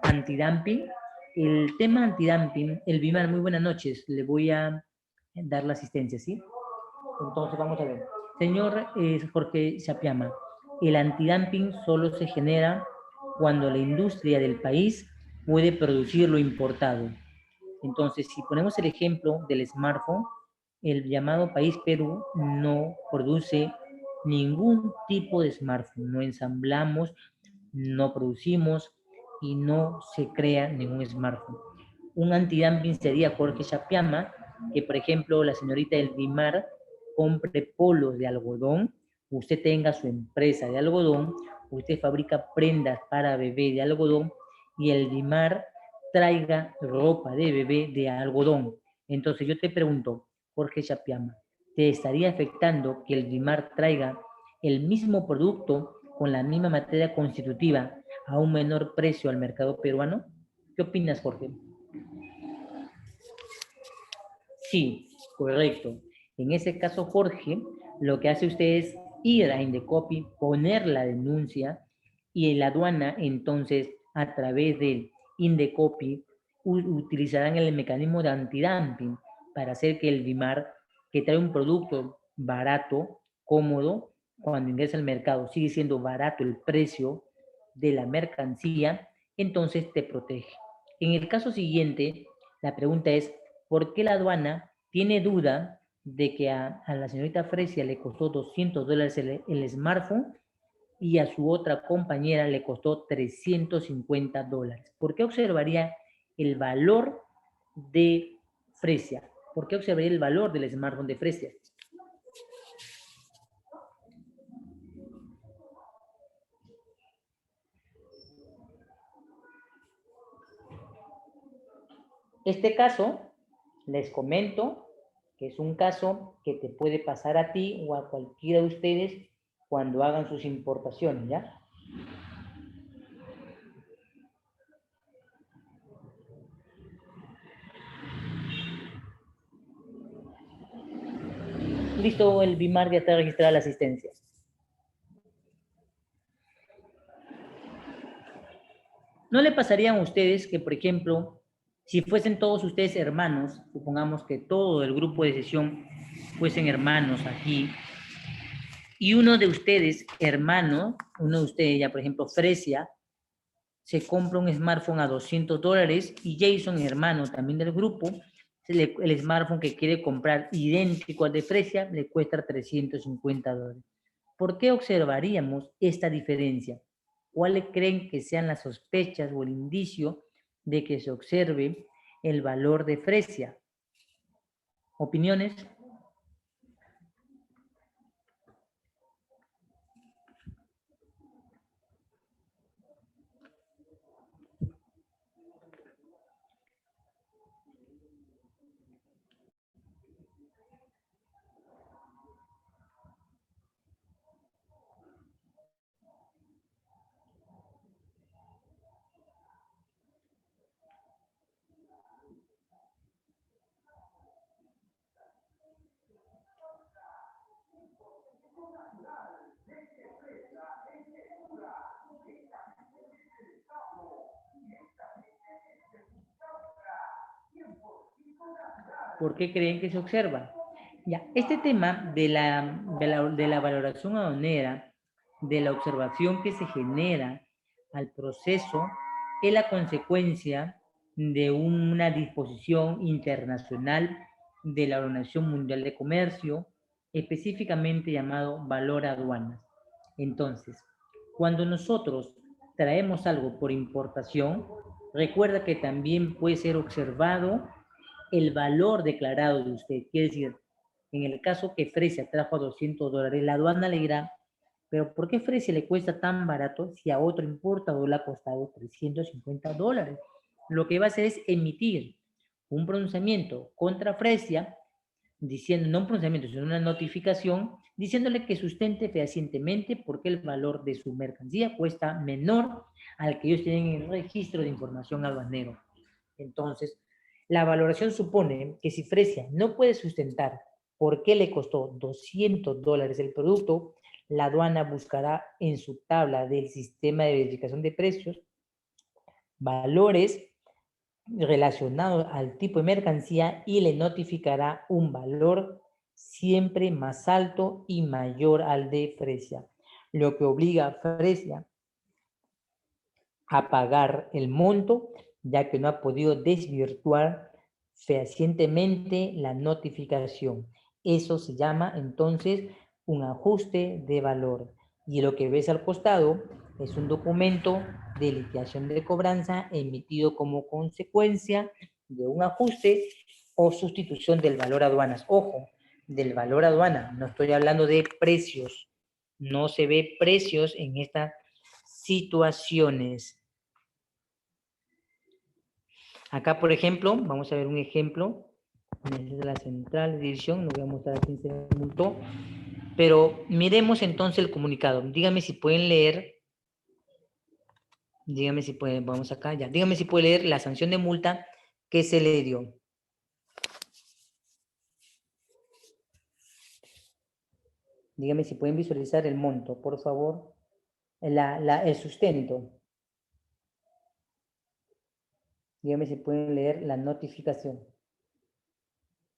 Antidumping. El tema antidumping, el BIMAR, muy buenas noches, le voy a dar la asistencia, ¿sí? Entonces vamos a ver. Señor Jorge Chapiama, el antidumping solo se genera cuando la industria del país puede producir lo importado. Entonces, si ponemos el ejemplo del smartphone, el llamado país Perú no produce ningún tipo de smartphone. No ensamblamos, no producimos y no se crea ningún smartphone. Un antidumping sería Jorge Chapiama, que por ejemplo la señorita Elvimar compre polos de algodón, usted tenga su empresa de algodón, usted fabrica prendas para bebé de algodón y Elvimar traiga ropa de bebé de algodón. Entonces yo te pregunto, Jorge Chapiama, ¿te estaría afectando que Elvimar traiga el mismo producto con la misma materia constitutiva a un menor precio al mercado peruano? ¿Qué opinas, Jorge? Sí, correcto. En ese caso, Jorge, lo que hace usted es ir a Indecopi, poner la denuncia y en la aduana, entonces, a través del Indecopi, utilizarán el mecanismo de antidumping para hacer que el BIMAR, que trae un producto barato, cómodo, cuando ingresa al mercado sigue siendo barato el precio de la mercancía, entonces te protege. En el caso siguiente, la pregunta es, ¿por qué la aduana tiene duda de que a la señorita Fresia le costó $200 el smartphone y a su otra compañera le costó $350? ¿Por qué observaría el valor de Fresia? ¿Por qué observaría el valor del smartphone de Fresia? Este caso, les comento que es un caso que te puede pasar a ti o a cualquiera de ustedes cuando hagan sus importaciones, ¿ya? Listo, el BIMAR ya está registrada la asistencia. ¿No le pasarían a ustedes que, por ejemplo, si fuesen todos ustedes hermanos, supongamos que todo el grupo de sesión fuesen hermanos aquí, y uno de ustedes, hermano, uno de ustedes ya, por ejemplo, Fresia, se compra un smartphone a $200 y Jason, hermano también del grupo, el smartphone que quiere comprar idéntico al de Fresia le cuesta $350. ¿Por qué observaríamos esta diferencia? ¿Cuáles creen que sean las sospechas o el indicio de que se observe el valor de Fresia? ¿Opiniones? ¿Por qué creen que se observa? Ya, este tema de la valoración aduanera, de la observación que se genera al proceso, es la consecuencia de una disposición internacional de la Organización Mundial de Comercio, específicamente llamado valor aduanas. Entonces, cuando nosotros traemos algo por importación, recuerda que también puede ser observado el valor declarado de usted. Quiere decir, en el caso que Fresia trajo a $200, la aduana le dirá, pero ¿por qué Fresia le cuesta tan barato si a otro importador le ha costado $350? Lo que va a hacer es emitir un pronunciamiento contra Fresia, diciendo, no un pronunciamiento, sino una notificación, diciéndole que sustente fehacientemente por qué el valor de su mercancía cuesta menor al que ellos tienen en el registro de información aduanero. Entonces, la valoración supone que si Fresia no puede sustentar por qué le costó $200 el producto, la aduana buscará en su tabla del sistema de verificación de precios valores relacionados al tipo de mercancía y le notificará un valor siempre más alto y mayor al de Fresia, lo que obliga a Fresia a pagar el monto, ya que no ha podido desvirtuar fehacientemente la notificación. Eso se llama entonces un ajuste de valor. Y lo que ves al costado es un documento de liquidación de cobranza emitido como consecuencia de un ajuste o sustitución del valor aduanas. Ojo, del valor aduana, no estoy hablando de precios. No se ve precios en estas situaciones. Acá, por ejemplo, vamos a ver un ejemplo. De la central de división, no voy a mostrar aquí se multó, pero miremos entonces el comunicado. Dígame si pueden leer, dígame si pueden, vamos acá ya, dígame si puede leer la sanción de multa que se le dio. Dígame si pueden visualizar el monto, por favor. El sustento. Dígame si pueden leer la notificación.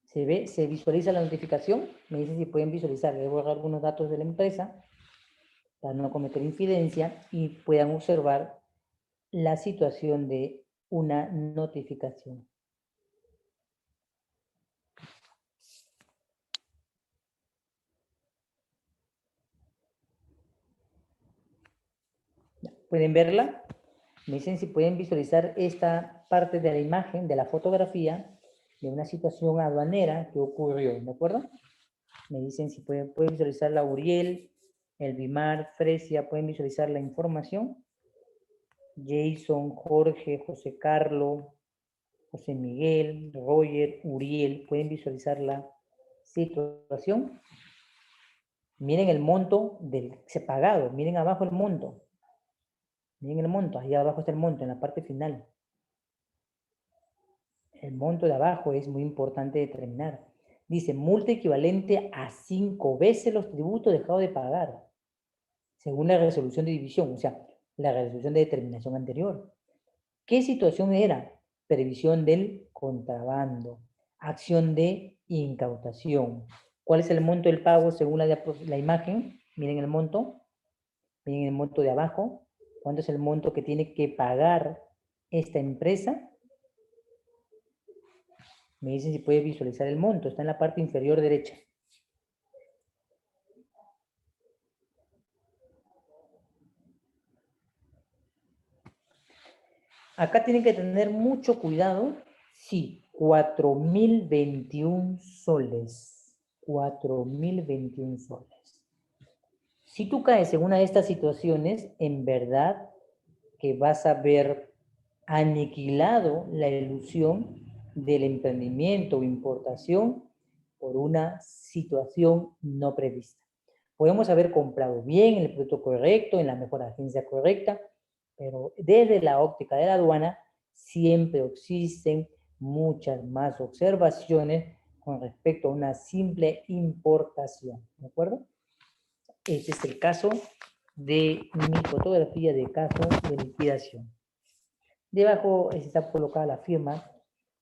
¿Se ve? ¿Se visualiza la notificación? Me dicen si pueden visualizar. Le voy a borrar algunos datos de la empresa para no cometer infidencia y puedan observar la situación de una notificación. ¿Pueden verla? Me dicen si pueden visualizar esta parte de la imagen, de la fotografía, de una situación aduanera que ocurrió, ¿de acuerdo? Me dicen si pueden visualizar la Uriel, el Bimar, Fresia, pueden visualizar la información. Jason, Jorge, José Carlos, José Miguel, Roger, Uriel, pueden visualizar la situación. Miren el monto del pagado, miren abajo el monto. Miren el monto, ahí abajo está el monto, en la parte final. El monto de abajo es muy importante determinar. Dice, multa equivalente a 5 veces los tributos dejados de pagar, según la resolución de división, o sea, la resolución de determinación anterior. ¿Qué situación era? Previsión del contrabando, acción de incautación. ¿Cuál es el monto del pago según la imagen? Miren el monto. Miren el monto de abajo. ¿Cuánto es el monto que tiene que pagar esta empresa? Me dicen si puede visualizar el monto. Está en la parte inferior derecha. Acá tienen que tener mucho cuidado. Sí, 4.021 soles. 4.021 soles. Si tú caes en una de estas situaciones, en verdad que vas a ver aniquilado la ilusión del emprendimiento o importación por una situación no prevista. Podemos haber comprado bien el producto correcto, en la mejor agencia correcta, pero desde la óptica de la aduana siempre existen muchas más observaciones con respecto a una simple importación, ¿de acuerdo? Este es el caso de mi fotografía de caso de liquidación. Debajo está colocada la firma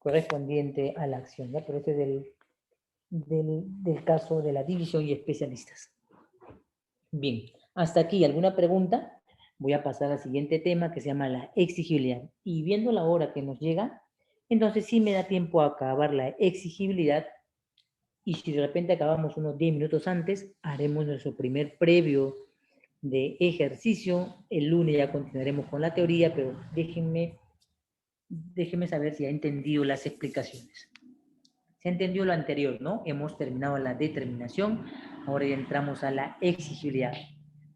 correspondiente a la acción, ¿ya? Pero este es del caso de la división y especialistas. Bien, hasta aquí, ¿alguna pregunta? Voy a pasar al siguiente tema que se llama la exigibilidad. Y viendo la hora que nos llega, entonces sí me da tiempo a acabar la exigibilidad. Y si de repente acabamos unos 10 minutos antes, haremos nuestro primer previo de ejercicio. El lunes ya continuaremos con la teoría, pero déjenme saber si ha entendido las explicaciones. Se ha entendido lo anterior, ¿no? Hemos terminado la determinación, ahora ya entramos a la exigibilidad.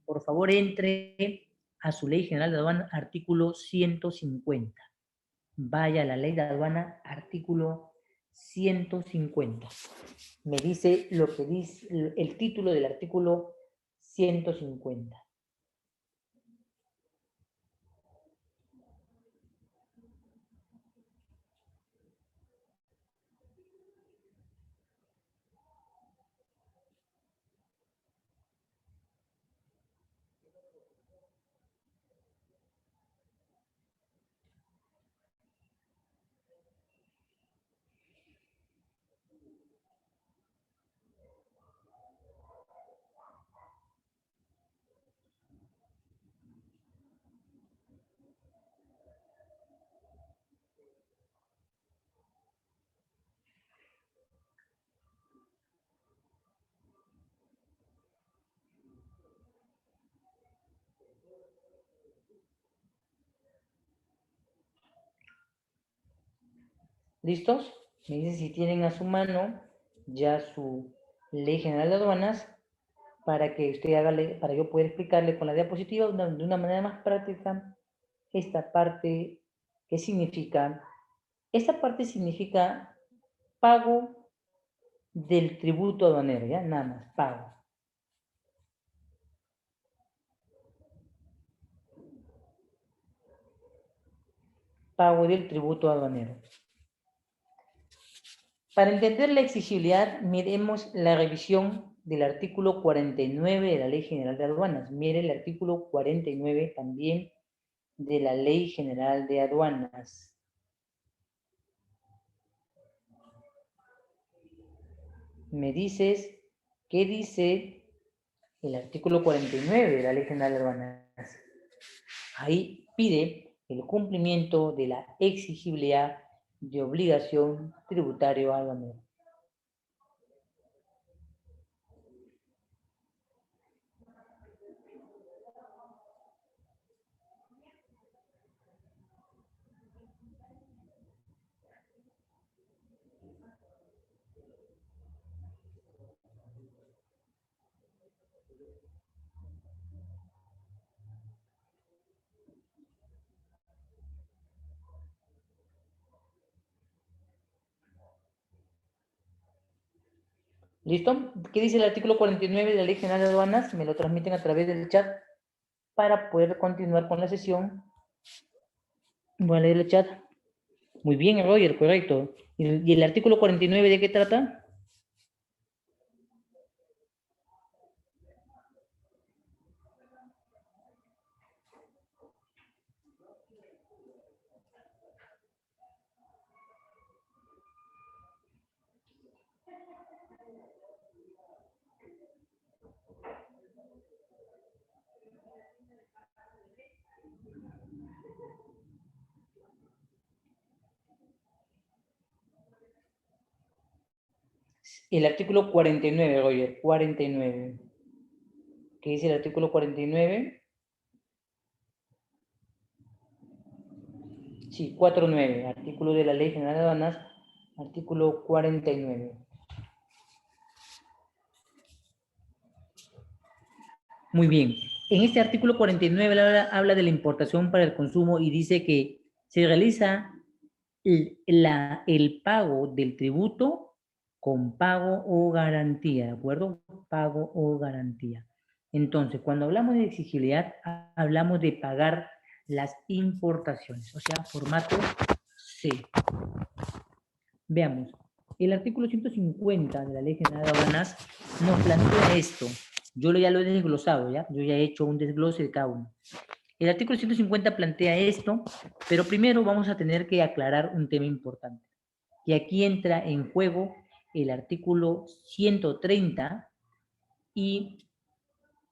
Por favor, entre a su Ley General de Aduana, artículo 150. Vaya a la Ley de Aduana, artículo 150. Me dice lo que dice el título del artículo 150. ¿Listos? Me dice si tienen a su mano ya su Ley General de Aduanas para que usted haga, para yo poder explicarle con la diapositiva de una manera más práctica esta parte. ¿Qué significa? Esta parte significa pago del tributo aduanero, ¿ya? Nada más, pago. Pago del tributo aduanero. Para entender la exigibilidad, miremos la revisión del artículo 49 de la Ley General de Aduanas. Mire el artículo 49 también de la Ley General de Aduanas. Me dices, ¿qué dice el artículo 49 de la Ley General de Aduanas? Ahí pide el cumplimiento de la exigibilidad de obligación tributaria aduanera. ¿Listo? ¿Qué dice el artículo 49 de la Ley General de Aduanas? Me lo transmiten a través del chat para poder continuar con la sesión. Voy a leer el chat. Muy bien, Roger, correcto. ¿Y el artículo 49 de qué trata? El artículo 49, Roger, 49. ¿Qué dice el artículo 49? Sí, 49, artículo de la Ley General de Aduanas, artículo 49. Muy bien. En este artículo 49 habla de la importación para el consumo y dice que se realiza el pago del tributo con pago o garantía, ¿de acuerdo? Pago o garantía. Entonces, cuando hablamos de exigibilidad, hablamos de pagar las importaciones, o sea, formato C. Veamos, el artículo 150 de la Ley General de Aduanas nos plantea esto. Yo ya lo he desglosado, ¿ya? Yo ya he hecho un desglose de cada uno. El artículo 150 plantea esto, pero primero vamos a tener que aclarar un tema importante. Y aquí entra en juego el artículo 130 y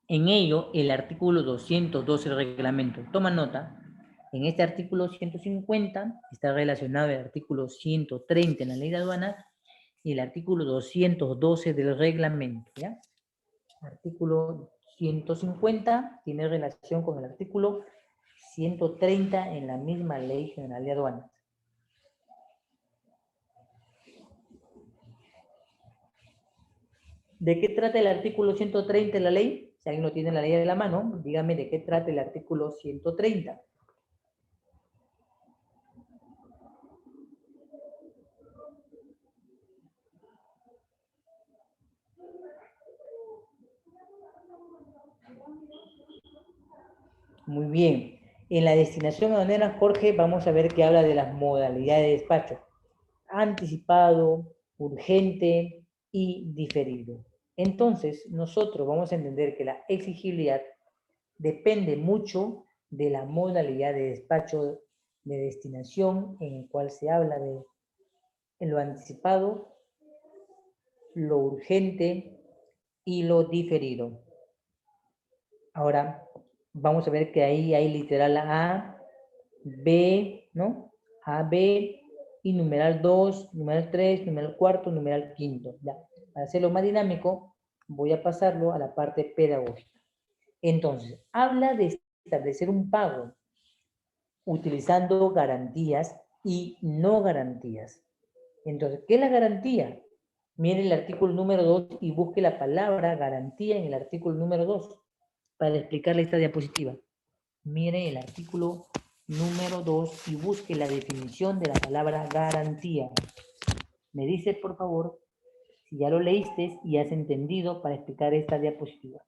en ello el artículo 212 del reglamento. Toma nota, en este artículo 150 está relacionado el artículo 130 en la ley de aduanas y el artículo 212 del reglamento, ¿ya? Artículo 150 tiene relación con el artículo 130 en la misma Ley General de Aduanas. ¿De qué trata el artículo 130 de la ley? Si alguien no tiene la ley de la mano, dígame de qué trata el artículo 130. Muy bien. En la destinación aduanera, Jorge, vamos a ver que habla de las modalidades de despacho. Anticipado, urgente y diferido. Entonces, nosotros vamos a entender que la exigibilidad depende mucho de la modalidad de despacho de destinación en el cual se habla de lo anticipado, lo urgente y lo diferido. Ahora, vamos a ver que ahí hay literal A, B, ¿no? A, B, y numeral 2, numeral 3, numeral 4, numeral 5. Ya. Para hacerlo más dinámico, voy a pasarlo a la parte pedagógica. Entonces, habla de establecer un pago utilizando garantías y no garantías. Entonces, ¿qué es la garantía? Mire el artículo número 2 y busque la palabra garantía en el artículo número 2 para explicarle esta diapositiva. Mire el artículo número 2 y busque la definición de la palabra garantía. Me dice, por favor, si ya lo leíste y has entendido para explicar esta diapositiva.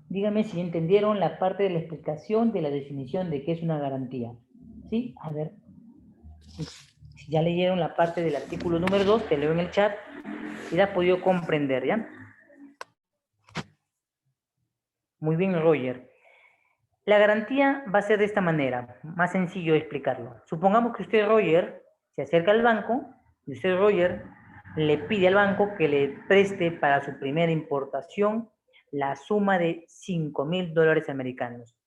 Dígame si entendieron la parte de la explicación de la definición de qué es una garantía. ¿Sí? A ver. Si ya leyeron la parte del artículo número 2, te leo en el chat y la has podido comprender, ¿ya? Muy bien, Roger. La garantía va a ser de esta manera, más sencillo de explicarlo. Supongamos que usted, Roger, se acerca al banco y usted, Roger, le pide al banco que le preste para su primera importación la suma de $5.000 americanos.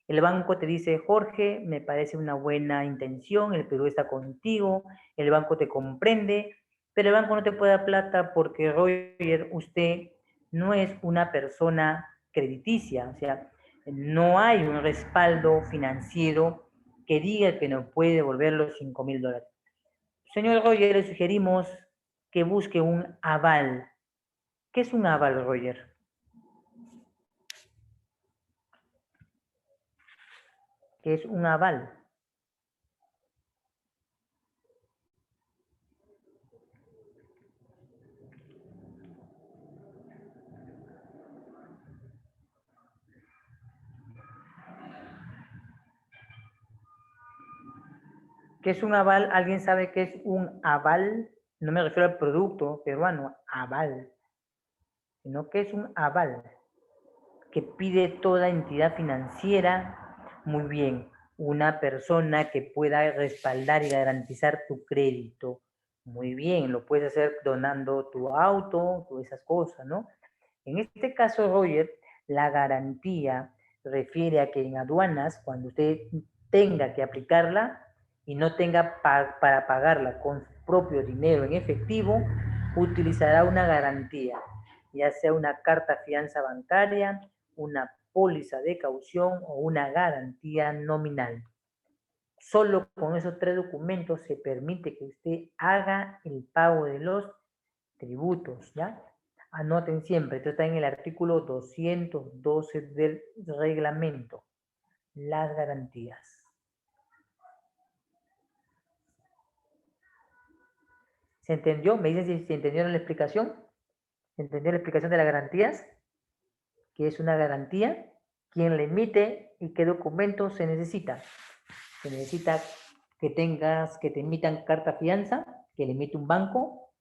El banco te dice, Jorge, me parece una buena intención, el Perú está contigo, el banco te comprende, pero el banco no te puede dar plata porque, Roger, usted no es una persona crediticia, o sea, no hay un respaldo financiero que diga que no puede devolver los $5.000. Señor Roger, le sugerimos que busque un aval. ¿Qué es un aval, Roger? ¿Qué es un aval? ¿Qué es un aval? ¿Alguien sabe qué es un aval? No me refiero al producto peruano, aval, sino que es un aval que pide toda entidad financiera, muy bien, una persona que pueda respaldar y garantizar tu crédito. Muy bien, lo puedes hacer donando tu auto, todas esas cosas, ¿no? En este caso, Roger, la garantía refiere a que en aduanas, cuando usted tenga que aplicarla y no tenga para pagarla con su propio dinero en efectivo, utilizará una garantía, ya sea una carta fianza bancaria, una póliza de caución o una garantía nominal. Solo con esos tres documentos se permite que usted haga el pago de los tributos, ¿ya? Anoten siempre, esto está en el artículo 212 del reglamento, las garantías. ¿Se entendió? ¿Me dicen si se entendió la explicación? ¿Se entendió la explicación de las garantías? ¿Qué es una garantía? ¿Quién la emite y qué documentos se necesita? Se necesita que te emitan carta fianza, que le emite un banco,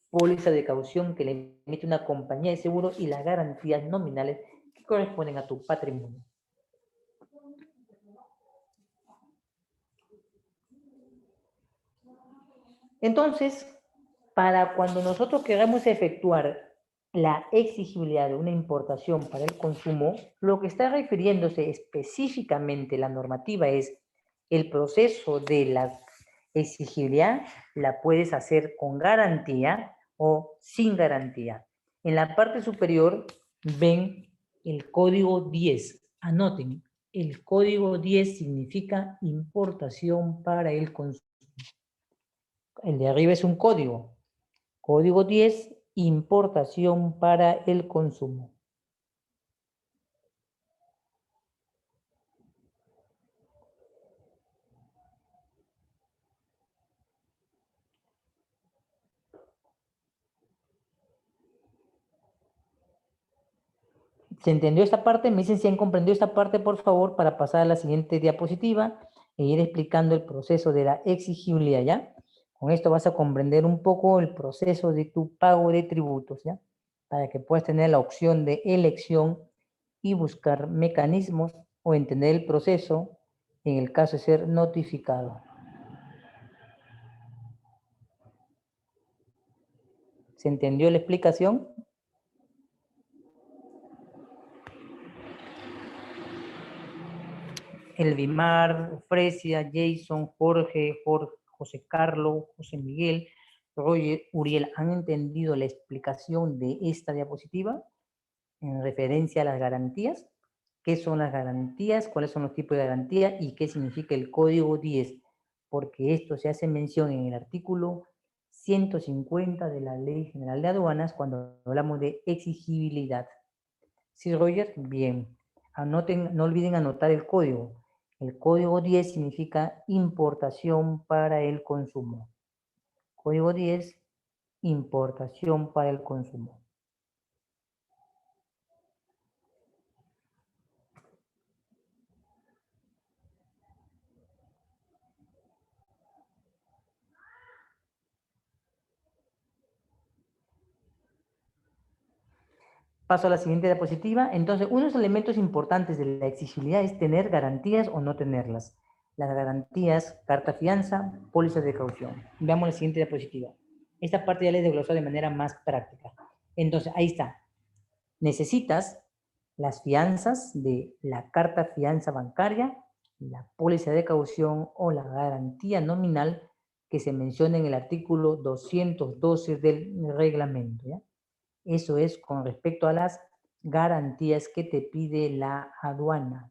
póliza de caución que le emite una compañía de seguros y las garantías nominales que corresponden a tu patrimonio. Entonces, para cuando nosotros queramos efectuar la exigibilidad de una importación para el consumo, lo que está refiriéndose específicamente la normativa es el proceso de la exigibilidad la puedes hacer con garantía o sin garantía. En la parte superior ven el código 10. Anoten, el código 10 significa importación para el consumo. El de arriba es un código. Código 10, importación para el consumo. ¿Se entendió esta parte? Me dicen si han comprendido esta parte, por favor, para pasar a la siguiente diapositiva e ir explicando el proceso de la exigibilidad, ¿ya? Con esto vas a comprender un poco el proceso de tu pago de tributos, ¿ya? Para que puedas tener la opción de elección y buscar mecanismos o entender el proceso en el caso de ser notificado. ¿Se entendió la explicación? Elvimar, Fresia, Jason, Jorge, José Carlos, José Miguel, Roger, Uriel, ¿han entendido la explicación de esta diapositiva en referencia a las garantías? ¿Qué son las garantías? ¿Cuáles son los tipos de garantía? ¿Y qué significa el código 10? Porque esto se hace mención en el artículo 150 de la Ley General de Aduanas cuando hablamos de exigibilidad. ¿Sí, Roger? Bien. Anoten, no olviden anotar el código. El código 10 significa importación para el consumo. Código 10, importación para el consumo. Paso a la siguiente diapositiva. Entonces, unos elementos importantes de la exigibilidad es tener garantías o no tenerlas. Las garantías, carta fianza, pólizas de caución. Veamos la siguiente diapositiva. Esta parte ya les desglosó de manera más práctica. Entonces, ahí está. Necesitas las fianzas de la carta fianza bancaria, la póliza de caución o la garantía nominal que se menciona en el artículo 212 del reglamento, ¿ya? Eso es con respecto a las garantías que te pide la aduana.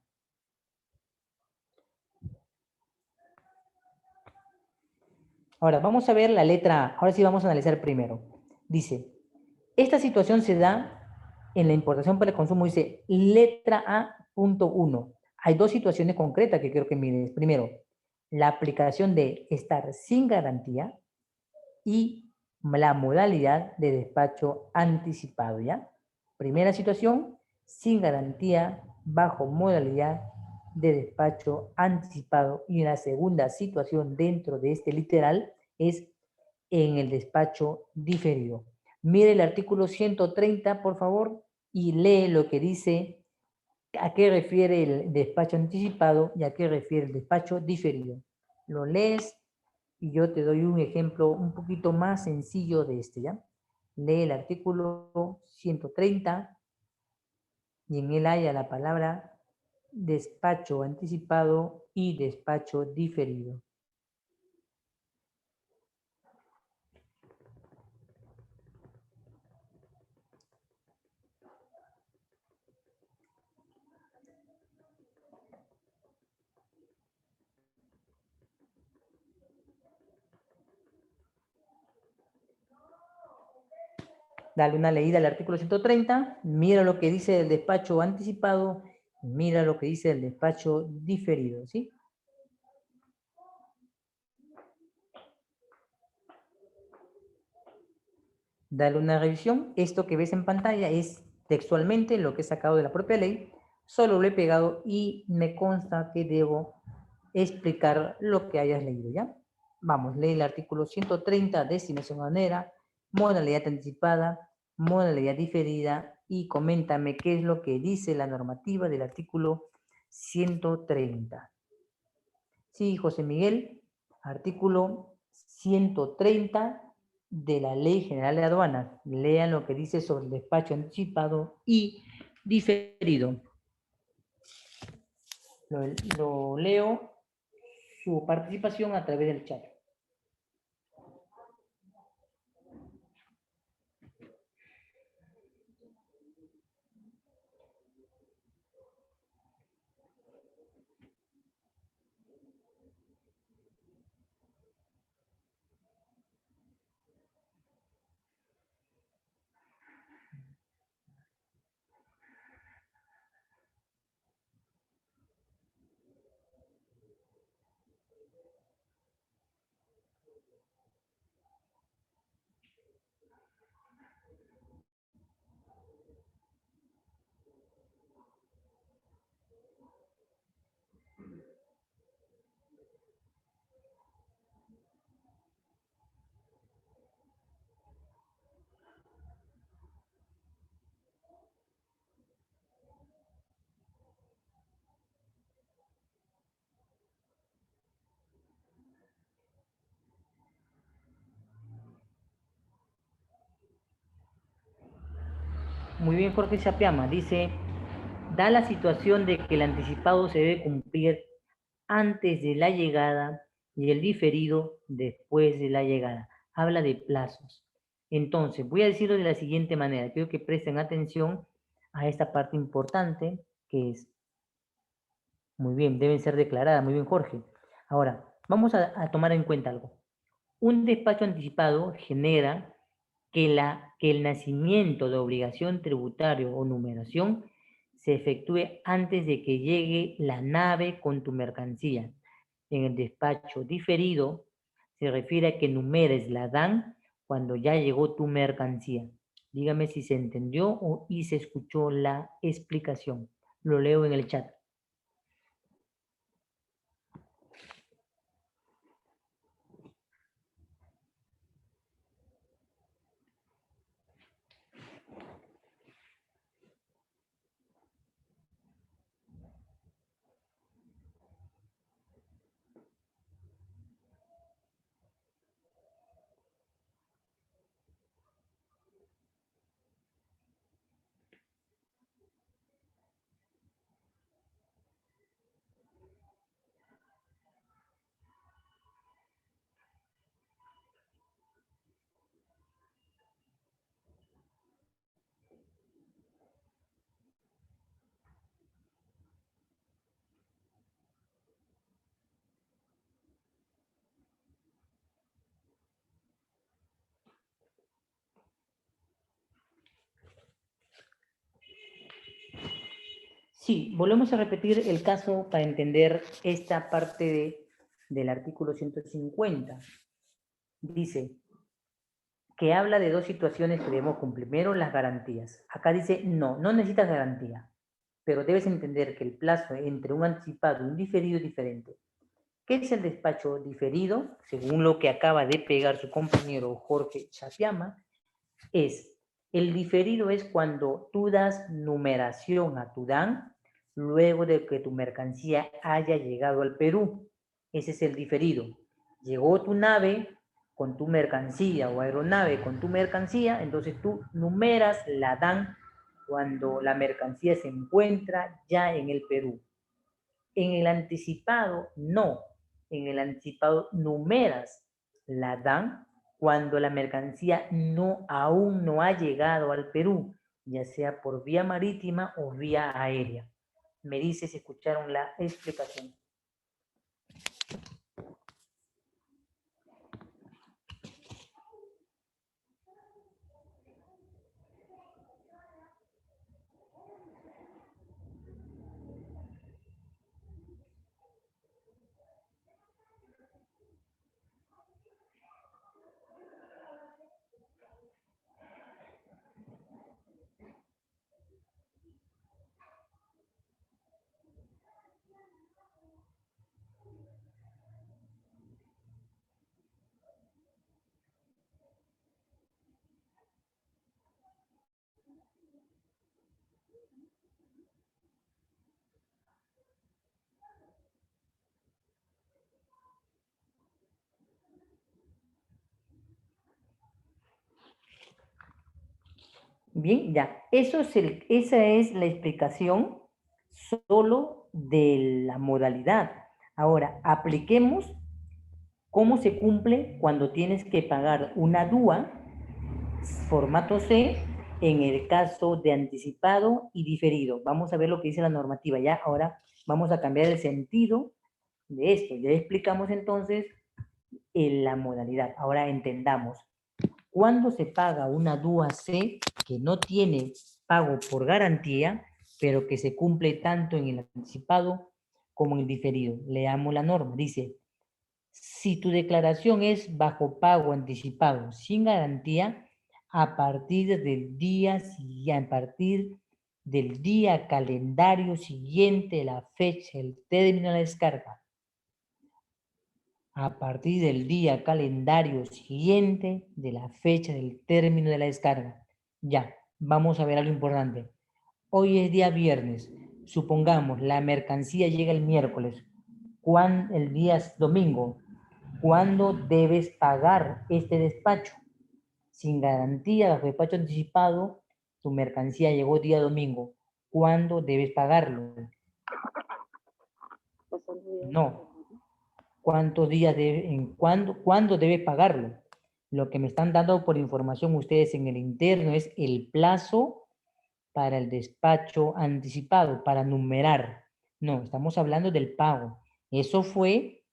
Ahora, vamos a ver la letra A. Ahora sí vamos a analizar primero. Dice, esta situación se da en la importación para el consumo, dice letra A, punto 1. Hay dos situaciones concretas que quiero que mires. Primero, la aplicación de estar sin garantía y la modalidad de despacho anticipado, ¿ya? Primera situación, sin garantía, bajo modalidad de despacho anticipado. Y la segunda situación dentro de este literal es en el despacho diferido. Mire el artículo 130, por favor, y lee lo que dice a qué refiere el despacho anticipado y a qué refiere el despacho diferido. Lo lees y yo te doy un ejemplo un poquito más sencillo de este, ¿ya? Lee el artículo 130 y en él haya la palabra despacho anticipado y despacho diferido. Dale una leída al artículo 130, mira lo que dice el despacho anticipado, mira lo que dice el despacho diferido, ¿sí? Dale una revisión. Esto que ves en pantalla es textualmente lo que he sacado de la propia ley, solo lo he pegado y me consta que debo explicar lo que hayas leído, ¿ya? Vamos, lee el artículo 130, destinación aduanera, modalidad anticipada, modalidad diferida y coméntame qué es lo que dice la normativa del artículo 130. Sí, José Miguel, artículo 130 de la Ley General de Aduanas. Lean lo que dice sobre el despacho anticipado y diferido. Lo leo su participación a través del chat. Muy bien, Jorge Chapiama. Dice, da la situación de que el anticipado se debe cumplir antes de la llegada y el diferido después de la llegada. Habla de plazos. Entonces, voy a decirlo de la siguiente manera. Quiero que presten atención a esta parte importante que es, muy bien, deben ser declaradas. Muy bien, Jorge. Ahora, vamos a tomar en cuenta algo. Un despacho anticipado genera que el nacimiento de obligación tributaria o numeración se efectúe antes de que llegue la nave con tu mercancía. En el despacho diferido se refiere a que numeres la dan cuando ya llegó tu mercancía. Dígame si se entendió y se escuchó la explicación. Lo leo en el chat. Sí, volvemos a repetir el caso para entender esta parte del artículo 150. Dice que habla de dos situaciones que debemos cumplir. Primero, las garantías. Acá dice, no necesitas garantía, pero debes entender que el plazo entre un anticipado y un diferido es diferente. ¿Qué es el despacho diferido? Según lo que acaba de pegar su compañero Jorge Chapiama, el diferido es cuando tú das numeración a tu DAN luego de que tu mercancía haya llegado al Perú. Ese es el diferido. Llegó tu nave con tu mercancía o aeronave con tu mercancía, entonces tú numeras la DAN cuando la mercancía se encuentra ya en el Perú. En el anticipado, no. En el anticipado numeras la DAN cuando la mercancía aún no ha llegado al Perú, ya sea por vía marítima o vía aérea. Me dice si escucharon la explicación. Bien, ya. Esa es la explicación solo de la modalidad. Ahora, apliquemos cómo se cumple cuando tienes que pagar una DUA formato C en el caso de anticipado y diferido. Vamos a ver lo que dice la normativa. Ya, ahora vamos a cambiar el sentido de esto. Ya explicamos entonces en la modalidad. Ahora entendamos. Cuando se paga una DUA C que no tiene pago por garantía, pero que se cumple tanto en el anticipado como en el diferido. Leamos la norma. Dice, si tu declaración es bajo pago anticipado sin garantía, a partir del día calendario siguiente, la fecha, el término de la descarga, a partir del día calendario siguiente de la fecha del término de la descarga. Ya, vamos a ver algo importante. Hoy es día viernes. Supongamos, la mercancía llega el miércoles. El día es domingo. ¿Cuándo debes pagar este despacho? Sin garantía, bajo despacho anticipado, tu mercancía llegó día domingo, ¿cuándo debes pagarlo? No. ¿Cuántos días cuándo debes pagarlo? Lo que me están dando por información ustedes en el interno es el plazo para el despacho anticipado, para numerar. No, estamos hablando del pago. Eso fue,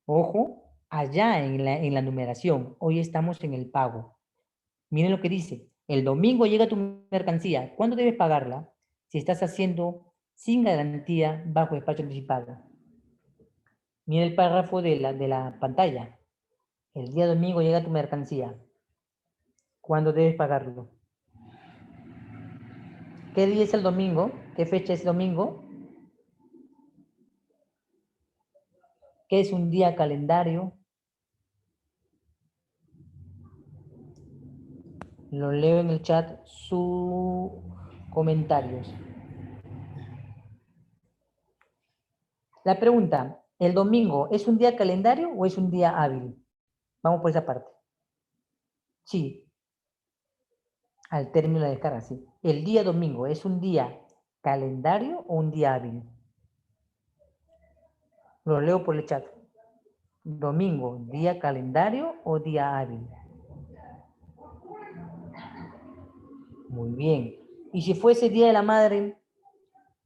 ojo, allá en la numeración. Hoy estamos en el pago. Miren lo que dice. El domingo llega tu mercancía. ¿Cuándo debes pagarla? Si estás haciendo sin garantía bajo despacho anticipado. Miren el párrafo de la pantalla. El día domingo llega tu mercancía. ¿Cuándo debes pagarlo? ¿Qué día es el domingo? ¿Qué fecha es domingo? ¿Qué es un día calendario? Lo leo en el chat sus comentarios. La pregunta, ¿el domingo es un día calendario o es un día hábil? Vamos por esa parte. Sí, al término de la descarga, sí. ¿El día domingo es un día calendario o un día hábil? Lo leo por el chat. Domingo, ¿día calendario o día hábil? Muy bien. ¿Y si fuese Día de la Madre,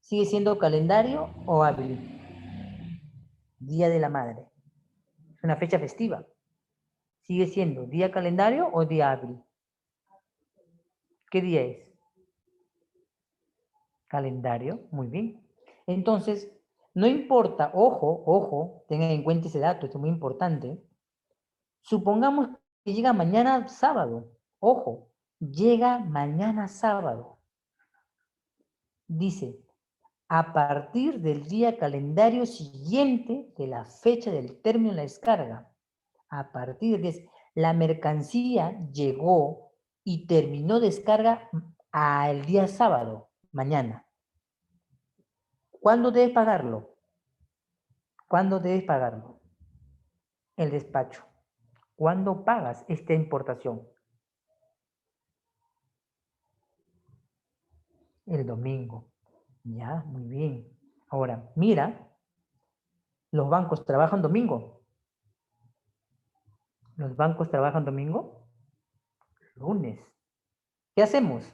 sigue siendo calendario o hábil? Día de la Madre. Es una fecha festiva. ¿Sigue siendo día calendario o día hábil? ¿Qué día es? Calendario. Muy bien. Entonces, no importa, ojo, tengan en cuenta ese dato, esto es muy importante. Supongamos que llega mañana sábado. Ojo, llega mañana sábado. Dice, a partir del día calendario siguiente de la fecha del término de la descarga. A partir de la mercancía llegó y terminó descarga al día sábado, mañana. ¿Cuándo debes pagarlo? ¿Cuándo debes pagarlo? El despacho. ¿Cuándo pagas esta importación? El domingo. Ya, muy bien. Ahora, mira, los bancos trabajan domingo. ¿Los bancos trabajan domingo? Lunes. ¿Qué hacemos?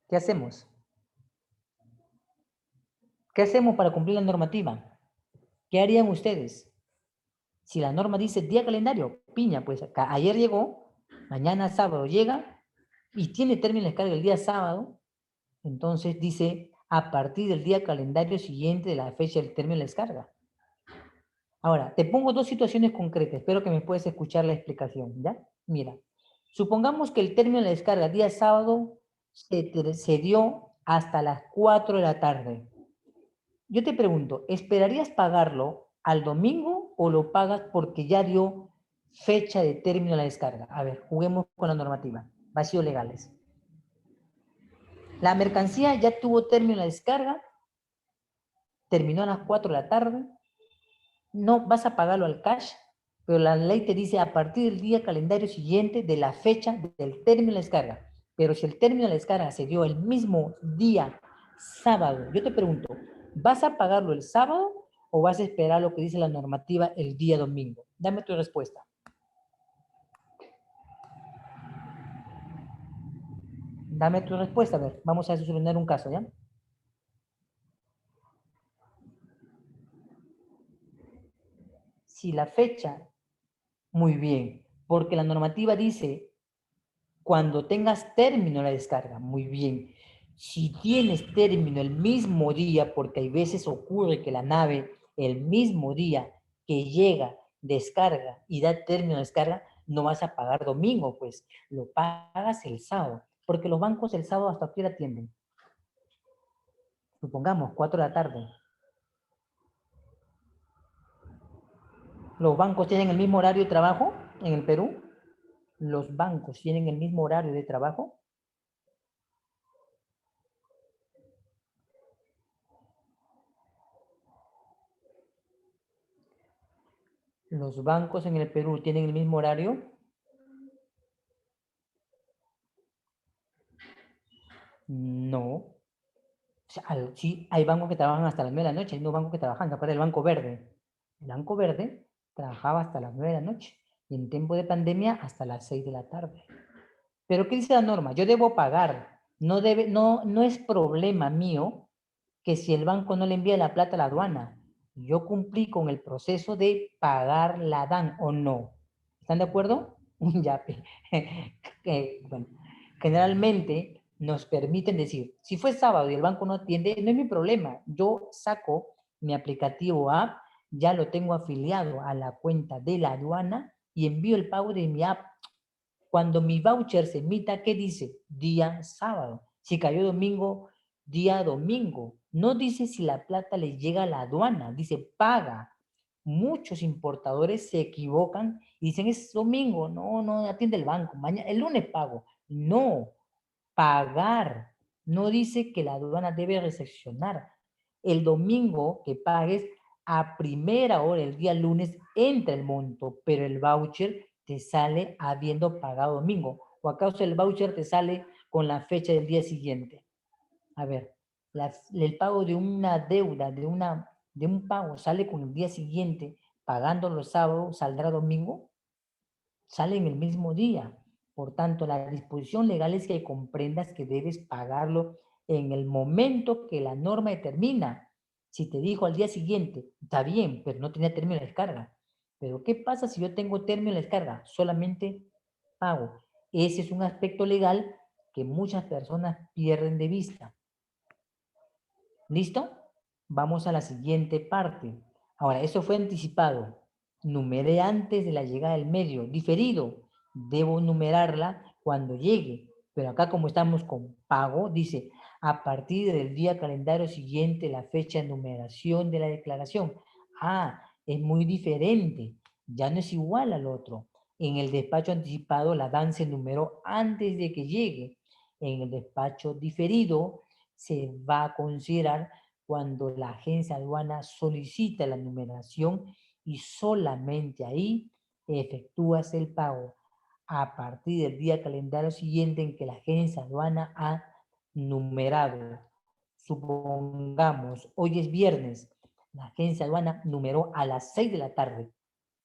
¿Qué hacemos? ¿Qué hacemos para cumplir la normativa? ¿Qué harían ustedes? Si la norma dice día calendario, piña, pues ayer llegó, mañana sábado llega y tiene término de descarga el día sábado, entonces dice a partir del día calendario siguiente de la fecha del término de descarga. Ahora, te pongo dos situaciones concretas, espero que me puedas escuchar la explicación, ¿ya? Mira, supongamos que el término de descarga día sábado se dio hasta las 4 de la tarde. Yo te pregunto, ¿esperarías pagarlo al domingo o lo pagas porque ya dio fecha de término de la descarga? A ver, juguemos con la normativa. Vacíos legales. La mercancía ya tuvo término de la descarga, terminó a las 4 de la tarde, no vas a pagarlo al cash, pero la ley te dice a partir del día calendario siguiente de la fecha del término de la descarga. Pero si el término de la descarga se dio el mismo día, sábado, yo te pregunto, ¿vas a pagarlo el sábado o vas a esperar lo que dice la normativa el día domingo? Dame tu respuesta. Dame tu respuesta, a ver, vamos a solucionar un caso, ¿ya? Si la fecha, muy bien, porque la normativa dice cuando tengas término la descarga, muy bien. Si tienes término el mismo día, porque hay veces ocurre que la nave el mismo día que llega, descarga y da término de descarga, no vas a pagar domingo, pues lo pagas el sábado, porque los bancos el sábado hasta qué hora atienden. Supongamos 4 de la tarde. ¿Los bancos tienen el mismo horario de trabajo en el Perú? ¿Los bancos tienen el mismo horario de trabajo? ¿Los bancos en el Perú tienen el mismo horario? No. O sea, sí, hay bancos que trabajan hasta las 9 de la noche, hay unos bancos que trabajan, aparte del Banco Verde. El Banco Verde trabajaba hasta las 9 de la noche y en tiempo de pandemia hasta las 6 de la tarde. Pero ¿qué dice la norma? Yo debo pagar. No es problema mío que si el banco no le envía la plata a la aduana, yo cumplí con el proceso de pagar la DAN o no. ¿Están de acuerdo? Ya, bueno, generalmente nos permiten decir, si fue sábado y el banco no atiende, no es mi problema. Yo saco mi aplicativo app, ya lo tengo afiliado a la cuenta de la aduana y envío el pago de mi app. Cuando mi voucher se emita, ¿qué dice? Día sábado. Si cayó domingo, día domingo. No dice si la plata le llega a la aduana, dice paga. Muchos importadores se equivocan y dicen es domingo, no atiende el banco, mañana, el lunes pago. No, pagar. No dice que la aduana debe recepcionar. El domingo que pagues, a primera hora, el día lunes, entra el monto, pero el voucher te sale habiendo pagado domingo. ¿O acaso el voucher te sale con la fecha del día siguiente? A ver, el pago de una deuda, de un pago, sale con el día siguiente, pagando los sábados, ¿saldrá domingo? Sale en el mismo día. Por tanto, la disposición legal es que comprendas que debes pagarlo en el momento que la norma determina. Si te dijo al día siguiente, está bien, pero no tenía término de descarga. Pero ¿qué pasa si yo tengo término de descarga? Solamente pago. Ese es un aspecto legal que muchas personas pierden de vista. ¿Listo? Vamos a la siguiente parte. Ahora, eso fue anticipado. Numeré antes de la llegada del medio. Diferido. Debo numerarla cuando llegue. Pero acá como estamos con pago, dice, a partir del día calendario siguiente, la fecha de numeración de la declaración. Ah, es muy diferente. Ya no es igual al otro. En el despacho anticipado, la DAN se numeró antes de que llegue. En el despacho diferido, se va a considerar cuando la agencia aduana solicita la numeración y solamente ahí efectúas el pago a partir del día calendario siguiente en que la agencia aduana ha numerado. Supongamos, hoy es viernes, la agencia aduana numeró a las 6 de la tarde.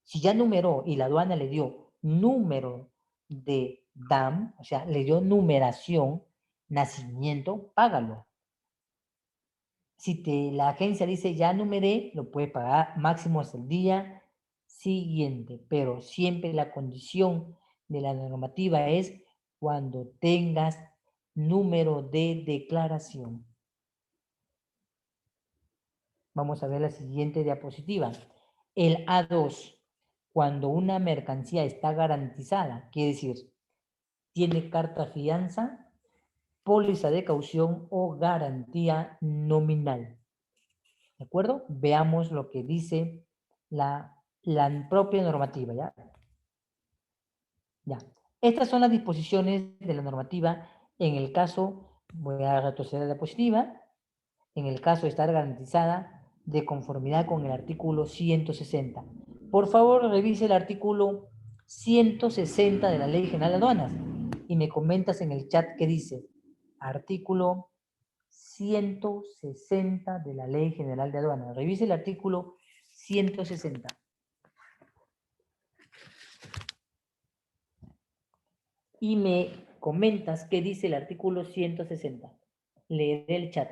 Si ya numeró y la aduana le dio número de DAM, o sea, le dio numeración, nacimiento, págalo. Si la agencia dice ya numeré, lo puede pagar máximo hasta el día siguiente, pero siempre la condición de la normativa es cuando tengas número de declaración. Vamos a ver la siguiente diapositiva. El A2, cuando una mercancía está garantizada, quiere decir, tiene carta fianza, póliza de caución o garantía nominal. ¿De acuerdo? Veamos lo que dice la propia normativa, ¿ya? Ya. Estas son las disposiciones de la normativa en el caso, voy a retroceder a la diapositiva, en el caso de estar garantizada de conformidad con el artículo 160. Por favor, revise el artículo 160 de la Ley General de Aduanas y me comentas en el chat qué dice. Artículo 160 de la Ley General de Aduanas. Revise el artículo 160. Y me comentas qué dice el artículo 160. Leeré el chat.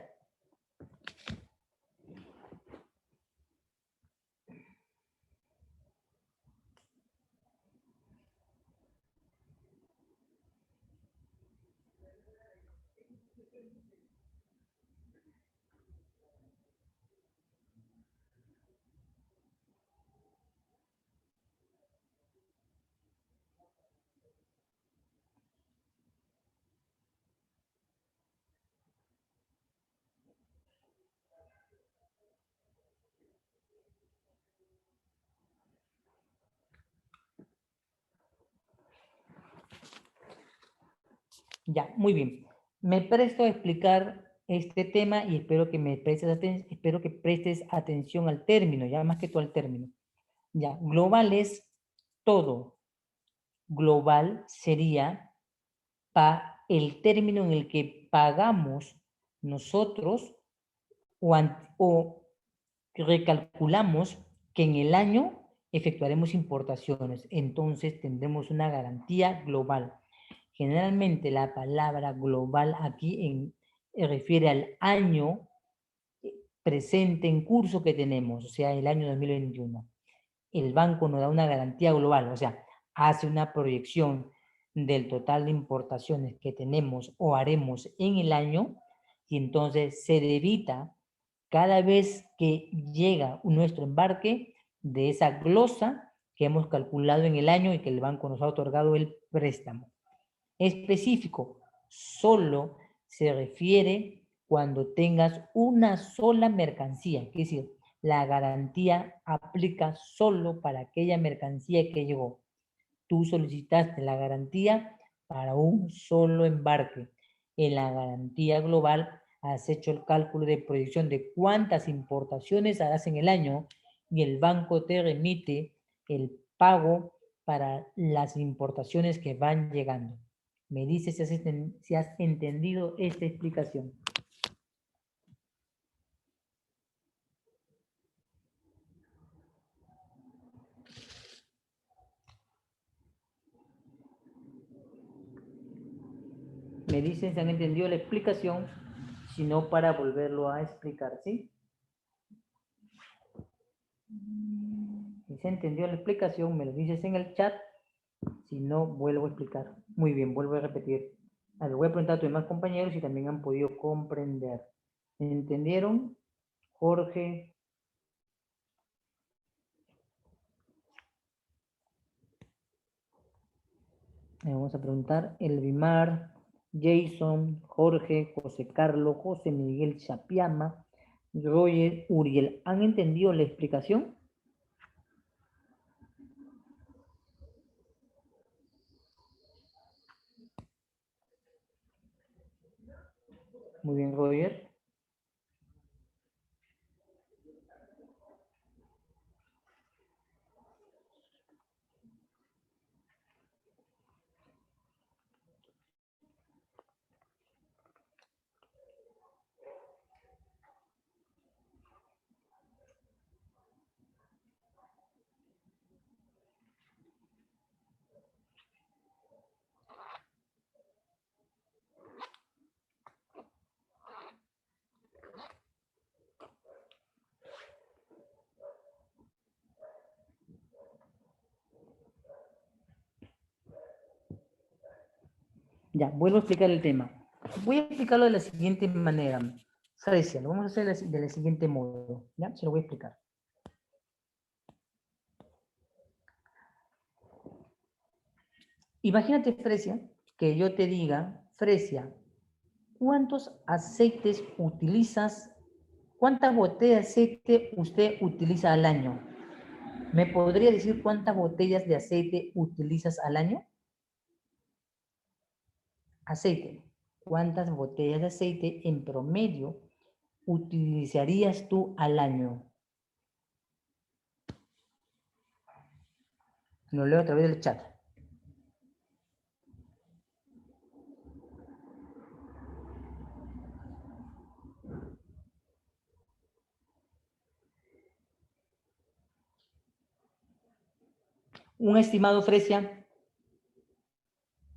Ya, muy bien. Me presto a explicar este tema y espero que prestes atención al término, ya más que todo al término. Ya, global es todo. Global sería el término en el que pagamos nosotros o recalculamos que en el año efectuaremos importaciones. Entonces tendremos una garantía global. Generalmente la palabra global aquí refiere al año presente en curso que tenemos, o sea, el año 2021. El banco nos da una garantía global, o sea, hace una proyección del total de importaciones que tenemos o haremos en el año y entonces se debita cada vez que llega nuestro embarque de esa glosa que hemos calculado en el año y que el banco nos ha otorgado el préstamo. Específico, solo se refiere cuando tengas una sola mercancía, es decir, la garantía aplica solo para aquella mercancía que llegó. Tú solicitaste la garantía para un solo embarque. En la garantía global has hecho el cálculo de proyección de cuántas importaciones harás en el año y el banco te remite el pago para las importaciones que van llegando. Me dices si has entendido esta explicación. Me dicen si han entendido la explicación, si no para volverlo a explicar, ¿sí? Si se entendió la explicación, me lo dices en el chat, si no, vuelvo a explicar. Muy bien, vuelvo a repetir. A ver, voy a preguntar a tus demás compañeros si también han podido comprender. ¿Entendieron? Jorge. Vamos a preguntar. Elvimar, Jason, Jorge, José Carlos, José Miguel Chapiama, Roger, Uriel. ¿Han entendido la explicación? Muy bien, Roger. Ya, vuelvo a explicar el tema. Voy a explicarlo de la siguiente manera. Fresia, lo vamos a hacer de la siguiente modo. ¿Ya? Se lo voy a explicar. Imagínate, Fresia, que yo te diga, Fresia, ¿cuántos aceites utilizas? ¿Cuántas botellas de aceite usted utiliza al año? ¿Me podría decir cuántas botellas de aceite utilizas al año? Aceite. ¿Cuántas botellas de aceite en promedio utilizarías tú al año? Lo leo a través del chat. Un estimado, Fresia.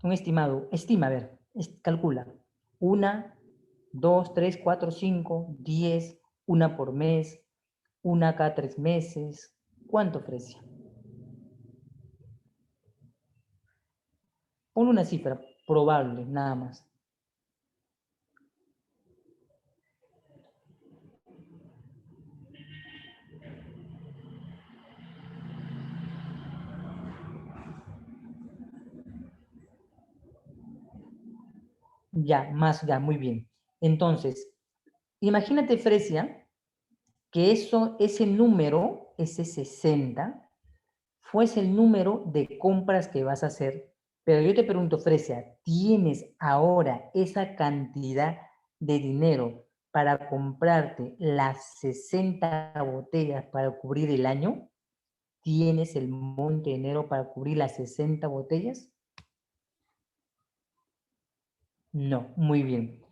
Un estimado. Estima, a ver. Calcula. 1, 2, 3, 4, 5, 10. Una por mes. Una cada 3 meses. ¿Cuánto, Fresia? Pon una cifra probable, nada más. Ya, más, ya, muy bien. Entonces, imagínate, Fresia, que ese número, ese 60, fuese el número de compras que vas a hacer. Pero yo te pregunto, Fresia, ¿tienes ahora esa cantidad de dinero para comprarte las 60 botellas para cubrir el año? ¿Tienes el monto de dinero para cubrir las 60 botellas? No, muy bien.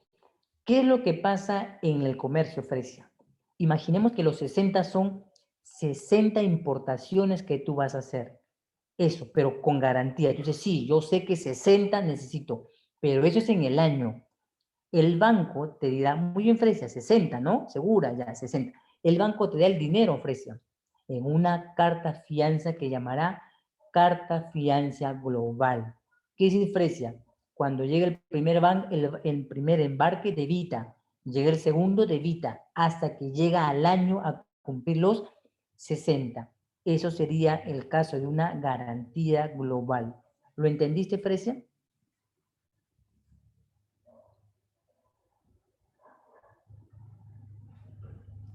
¿Qué es lo que pasa en el comercio, Fresia? Imaginemos que los 60 son 60 importaciones que tú vas a hacer. Eso, pero con garantía. Entonces, sí, yo sé que 60 necesito, pero eso es en el año. El banco te dirá, muy bien, Fresia, 60, ¿no? Segura, ya, 60. El banco te da el dinero, Fresia, en una carta fianza que llamará carta fianza global. ¿Qué es Fresia? Cuando llega el el primer embarque, debita. Llega el segundo, debita, hasta que llega al año a cumplir los 60. Eso sería el caso de una garantía global. ¿Lo entendiste, Fresia?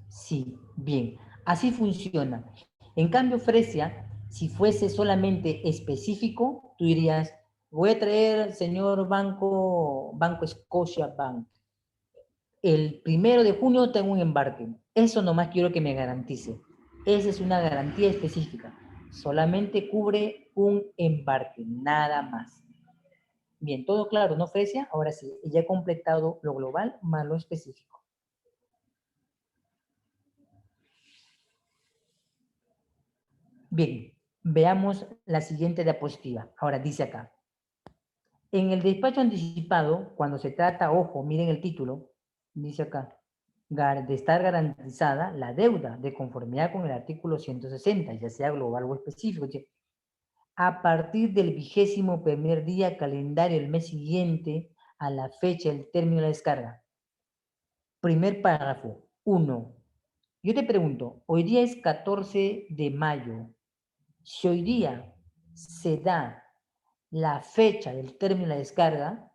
Sí, bien, así funciona. En cambio, Fresia, si fuese solamente específico, tú dirías, voy a traer, señor Banco Scotia Bank. El 1 de junio tengo un embarque. Eso nomás quiero que me garantice. Esa es una garantía específica. Solamente cubre un embarque, nada más. Bien, todo claro, ¿no, Fresia? Ahora sí, ya he completado lo global más lo específico. Bien, veamos la siguiente diapositiva. Ahora dice acá. En el despacho anticipado, cuando se trata, ojo, miren el título, dice acá, de estar garantizada la deuda de conformidad con el artículo 160, ya sea global o específico. A partir del 21º día calendario del mes siguiente a la fecha del término de la descarga. Primer párrafo, 1. Yo te pregunto, hoy día es 14 de mayo. Si hoy día se da la fecha del término de la descarga,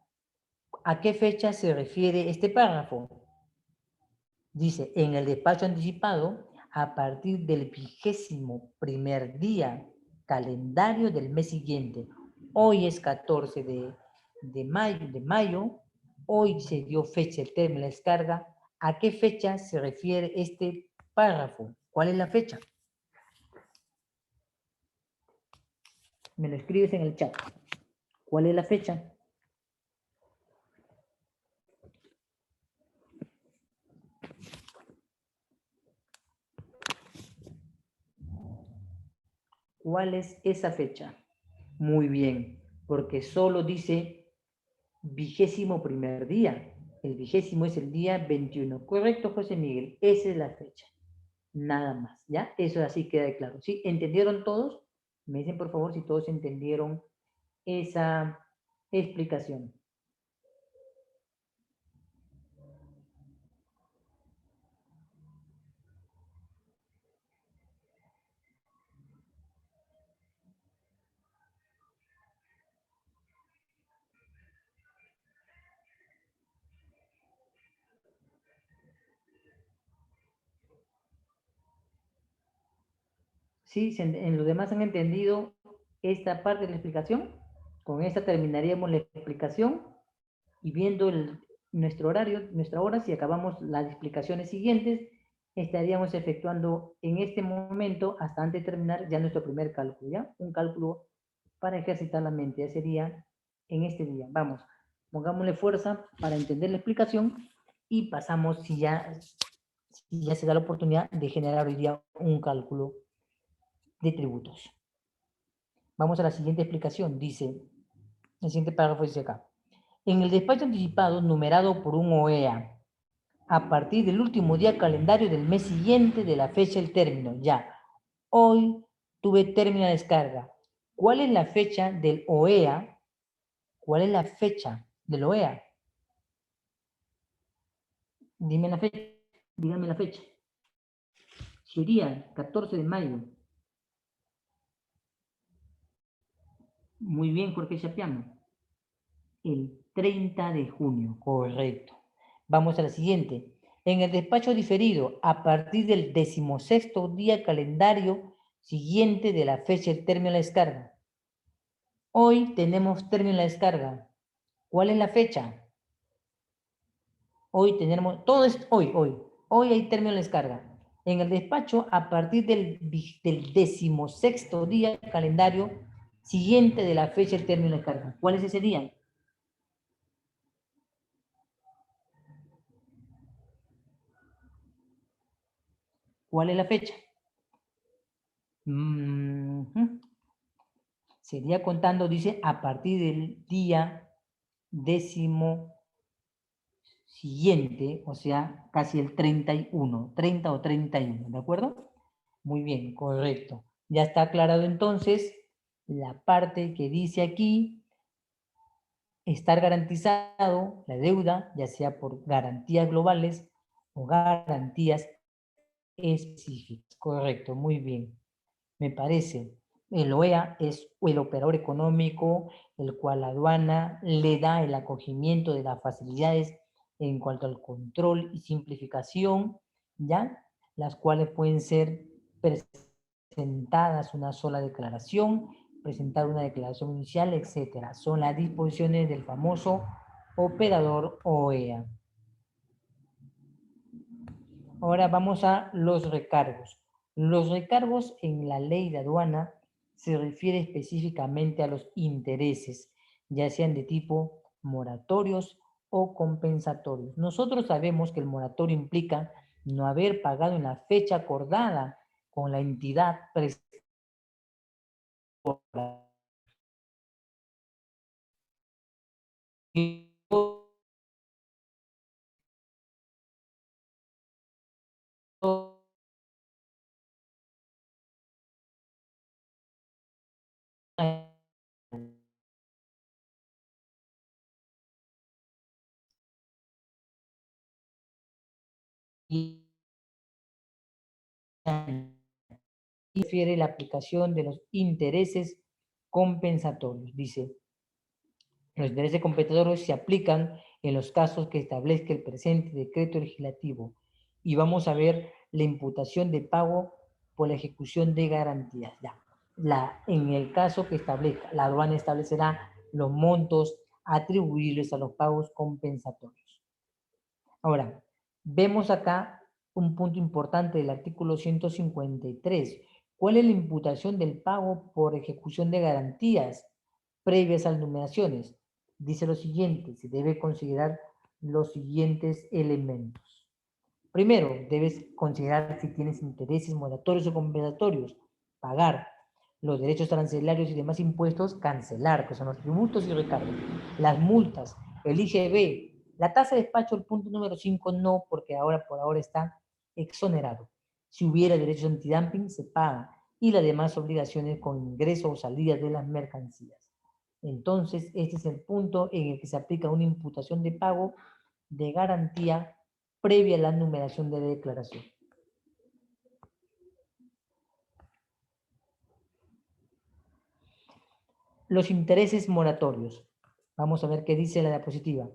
¿a qué fecha se refiere este párrafo? Dice, en el despacho anticipado, a partir del 21º día calendario del mes siguiente. Hoy es 14 de mayo, hoy se dio fecha el término de la descarga. ¿A qué fecha se refiere este párrafo? ¿Cuál es la fecha? Me lo escribes en el chat. ¿Cuál es la fecha? ¿Cuál es esa fecha? Muy bien, porque solo dice 21º día. El 20º es el día 21. Correcto, José Miguel. Esa es la fecha. Nada más, ¿ya? Eso así queda claro. ¿Sí? ¿Entendieron todos? Me dicen, por favor, si todos entendieron esa explicación. ¿Sí? ¿En los demás han entendido esta parte de la explicación? Con esta terminaríamos la explicación y viendo nuestro horario, nuestra hora, si acabamos las explicaciones siguientes, estaríamos efectuando en este momento, hasta antes de terminar, ya nuestro primer cálculo, ¿ya? Un cálculo para ejercitar la mente, ya sería en este día. Vamos, pongámosle fuerza para entender la explicación y pasamos, si ya se da la oportunidad de generar hoy día un cálculo de tributos. Vamos a la siguiente explicación, dice, el siguiente párrafo dice acá. En el despacho anticipado numerado por un OEA, a partir del último día calendario del mes siguiente de la fecha del término, ya. Hoy tuve término de descarga. ¿Cuál es la fecha del OEA? ¿Cuál es la fecha del OEA? Dime la fecha. Dígame la fecha. Sería 14 de mayo. Muy bien, Jorge Chapiano. El 30 de junio, correcto. Vamos a la siguiente. En el despacho diferido, a partir del 16º día calendario siguiente de la fecha del término de la descarga. Hoy tenemos término de la descarga. ¿Cuál es la fecha? Hoy tenemos, todo es hoy. Hoy hay término de la descarga. En el despacho, a partir del 16º día calendario siguiente de la fecha del término de la descarga. ¿Cuál es ese día? ¿Cuál es la fecha? Sería contando, dice, a partir del día 10º siguiente, o sea, casi el 31, 30 o 31, ¿de acuerdo? Muy bien, correcto. Ya está aclarado entonces la parte que dice aquí, estar garantizado la deuda, ya sea por garantías globales o garantías específicas. Correcto, muy bien. Me parece. El OEA es el operador económico, el cual la aduana le da el acogimiento de las facilidades en cuanto al control y simplificación, ¿ya? Las cuales pueden ser presentadas una sola declaración, presentar una declaración inicial, etcétera. Son las disposiciones del famoso operador OEA. Ahora vamos a los recargos. Los recargos en la ley de aduana se refiere específicamente a los intereses, ya sean de tipo moratorios o compensatorios. Nosotros sabemos que el moratorio implica no haber pagado en la fecha acordada con la entidad prestada. Y refiere la aplicación de los intereses compensatorios. Dice, los intereses compensatorios se aplican en los casos que establezca el presente decreto legislativo. Y vamos a ver la imputación de pago por la ejecución de garantías. Ya. En el caso que establezca, la aduana establecerá los montos atribuibles a los pagos compensatorios. Ahora, vemos acá un punto importante del artículo 153. ¿Cuál es la imputación del pago por ejecución de garantías previas a las numeraciones? Dice lo siguiente, se debe considerar los siguientes elementos. Primero, debes considerar si tienes intereses moratorios o compensatorios, pagar los derechos arancelarios y demás impuestos, cancelar, que son los tributos y recargos, las multas, el IGB, la tasa de despacho, el punto número 5, no, porque ahora por ahora está exonerado. Si hubiera derechos antidumping, se paga, y las demás obligaciones con ingreso o salida de las mercancías. Entonces, este es el punto en el que se aplica una imputación de pago de garantía previa a la numeración de declaración. Los intereses moratorios. Vamos a ver qué dice la diapositiva.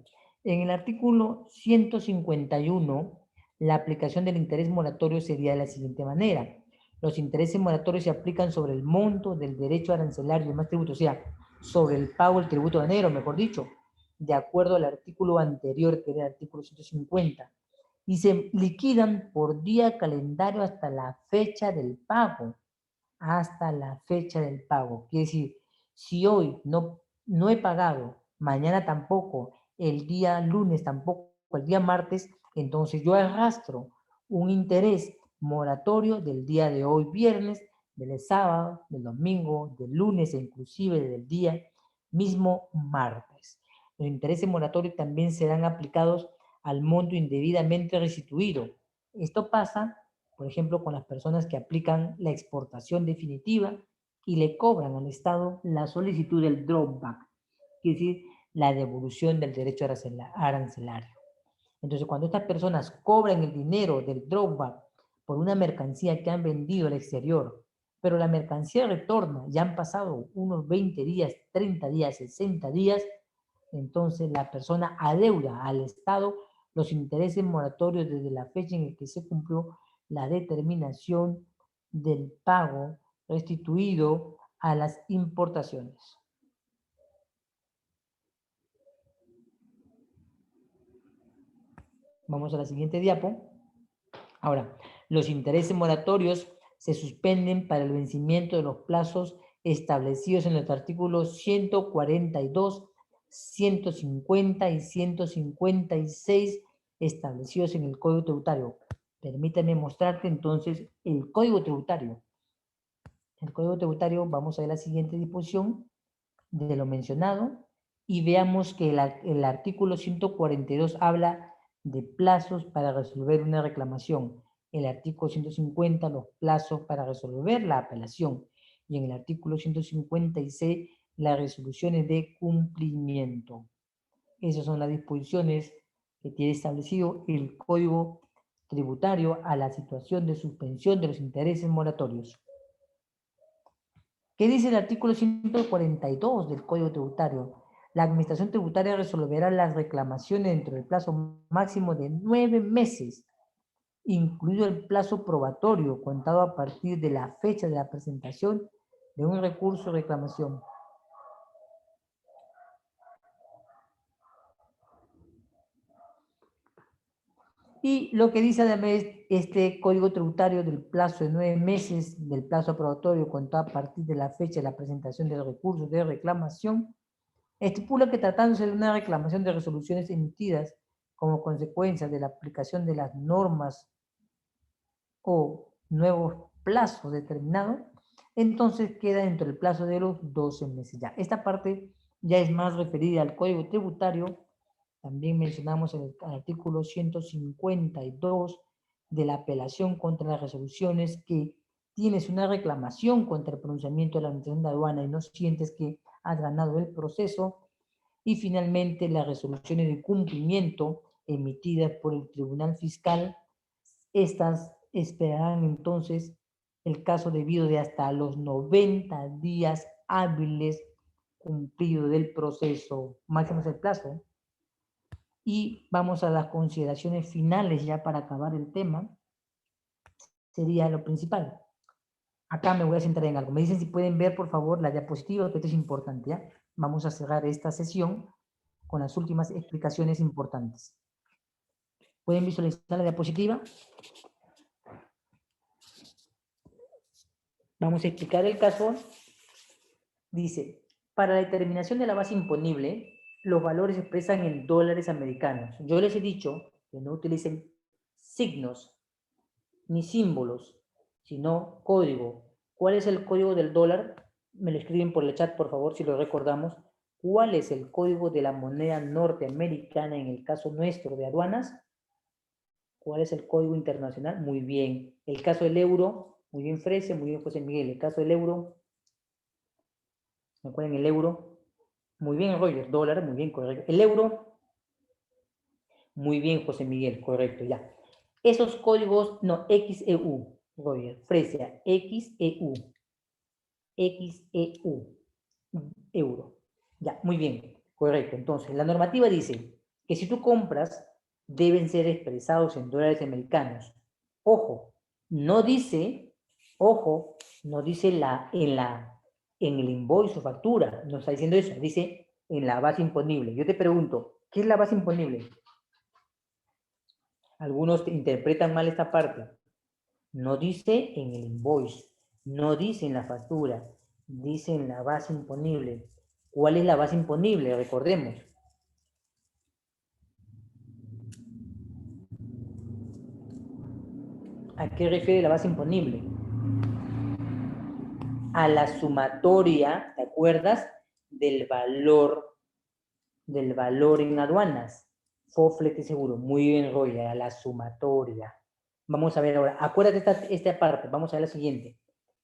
En el artículo 151, la aplicación del interés moratorio sería de la siguiente manera. Los intereses moratorios se aplican sobre el monto del derecho arancelario y demás tributos, o sea, sobre el pago del tributo de enero, mejor dicho, de acuerdo al artículo anterior, que era el artículo 150, y se liquidan por día calendario hasta la fecha del pago. Hasta la fecha del pago. Quiere decir, si hoy no he pagado, mañana tampoco, el día lunes tampoco, el día martes, entonces yo arrastro un interés moratorio del día de hoy viernes, del sábado, del domingo, del lunes e inclusive del día mismo martes. Los intereses moratorios también serán aplicados al monto indebidamente restituido. Esto pasa, por ejemplo, con las personas que aplican la exportación definitiva y le cobran al Estado la solicitud del drawback, es decir, la devolución del derecho arancelario. Entonces, cuando estas personas cobran el dinero del drawback por una mercancía que han vendido al exterior, pero la mercancía retorna, ya han pasado unos 20 días, 30 días, 60 días, entonces la persona adeuda al Estado los intereses moratorios desde la fecha en que se cumplió la determinación del pago restituido a las importaciones. Vamos a la siguiente diapo. Ahora, los intereses moratorios se suspenden para el vencimiento de los plazos establecidos en los artículos 142, 150 y 156 establecidos en el Código Tributario. Permítame mostrarte entonces el código tributario. El código tributario, vamos a ver la siguiente disposición de lo mencionado y veamos que el artículo 142 habla de plazos para resolver una reclamación. El artículo 150, los plazos para resolver la apelación. Y en el artículo 156, las resoluciones de cumplimiento. Esas son las disposiciones que tiene establecido el Código Tributario a la situación de suspensión de los intereses moratorios. ¿Qué dice el artículo 142 del Código Tributario? La Administración Tributaria resolverá las reclamaciones dentro del plazo máximo de 9 meses, incluido el plazo probatorio contado a partir de la fecha de la presentación de un recurso de reclamación. Y lo que dice además este Código Tributario del plazo de 9 meses del plazo probatorio contado a partir de la fecha de la presentación del recurso de reclamación, estipula que tratándose de una reclamación de resoluciones emitidas como consecuencia de la aplicación de las normas o nuevos plazos determinados, entonces queda dentro del plazo de los 12 meses. Ya, esta parte ya es más referida al Código Tributario. También mencionamos el artículo 152 de la apelación contra las resoluciones, que tienes una reclamación contra el pronunciamiento de la Administración de Aduana y no sientes que has ganado el proceso. Y finalmente las resoluciones de cumplimiento emitidas por el Tribunal Fiscal. Estas esperarán entonces el caso debido de hasta los 90 días hábiles cumplido del proceso. Máximo es el plazo. Y vamos a las consideraciones finales ya para acabar el tema. Sería lo principal. Acá me voy a centrar en algo. Me dicen si pueden ver, por favor, la diapositiva, que esto es importante, ¿ya? Vamos a cerrar esta sesión con las últimas explicaciones importantes. ¿Pueden visualizar la diapositiva? Vamos a explicar el caso. Dice, para la determinación de la base imponible, los valores se expresan en dólares americanos. Yo les he dicho que no utilicen signos ni símbolos, sino código. ¿Cuál es el código del dólar? Me lo escriben por el chat, por favor, si lo recordamos. ¿Cuál es el código de la moneda norteamericana en el caso nuestro de aduanas? ¿Cuál es el código internacional? Muy bien. El caso del euro, muy bien, Frese, muy bien, José Miguel. El caso del euro, ¿me acuerdan el euro? Muy bien, Roger. Dólar, muy bien, correcto. El euro, muy bien, José Miguel, correcto, ya. Esos códigos, no, XEU, Roger, Fresia, XEU, XEU, euro. Ya, muy bien, correcto. Entonces, la normativa dice que si tú compras, deben ser expresados en dólares americanos. Ojo, no dice, ojo, no dice en el invoice o factura, no está diciendo eso, dice en la base imponible. Yo te pregunto, ¿qué es la base imponible? Algunos interpretan mal esta parte. No dice en el invoice, no dice en la factura, dice en la base imponible. ¿Cuál es la base imponible? Recordemos. ¿A qué refiere la base imponible? A la sumatoria, ¿te acuerdas? Del valor en aduanas. Flete seguro. Muy bien, Roya, a la sumatoria. Vamos a ver ahora. Acuérdate esta parte. Vamos a ver la siguiente.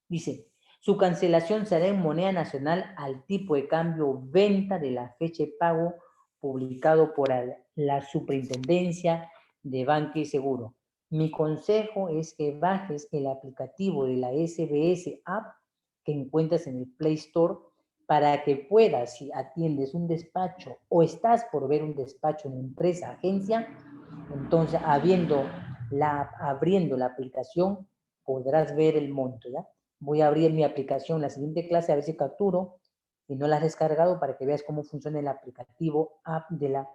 Dice, su cancelación será en moneda nacional al tipo de cambio venta de la fecha de pago publicado por la Superintendencia de Banca y Seguro. Mi consejo es que bajes el aplicativo de la SBS App que encuentras en el Play Store para que puedas, si atiendes un despacho o estás por ver un despacho en empresa, agencia, entonces abriendo la aplicación podrás ver el monto, ¿ya? Voy a abrir mi aplicación la siguiente clase a ver si capturo y no la has descargado para que veas cómo funciona el aplicativo app de la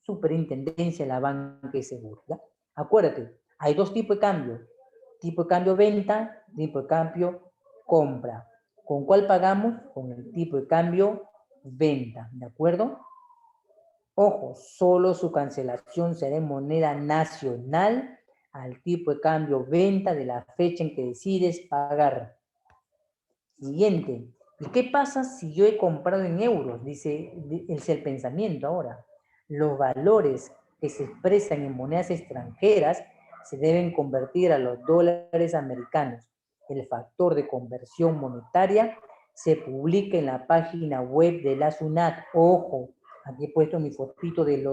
Superintendencia de la Banca y Seguro, ¿ya? Acuérdate, hay dos tipos de cambio. Tipo de cambio venta, tipo de cambio compra. ¿Con cuál pagamos? Con el tipo de cambio venta, ¿de acuerdo? Ojo, solo su cancelación será en moneda nacional al tipo de cambio venta de la fecha en que decides pagar. Siguiente. ¿Y qué pasa si yo he comprado en euros? Dice el pensamiento ahora. Los valores que se expresan en monedas extranjeras se deben convertir a los dólares americanos. El factor de conversión monetaria se publica en la página web de la SUNAT. Ojo, aquí he puesto mi fotito del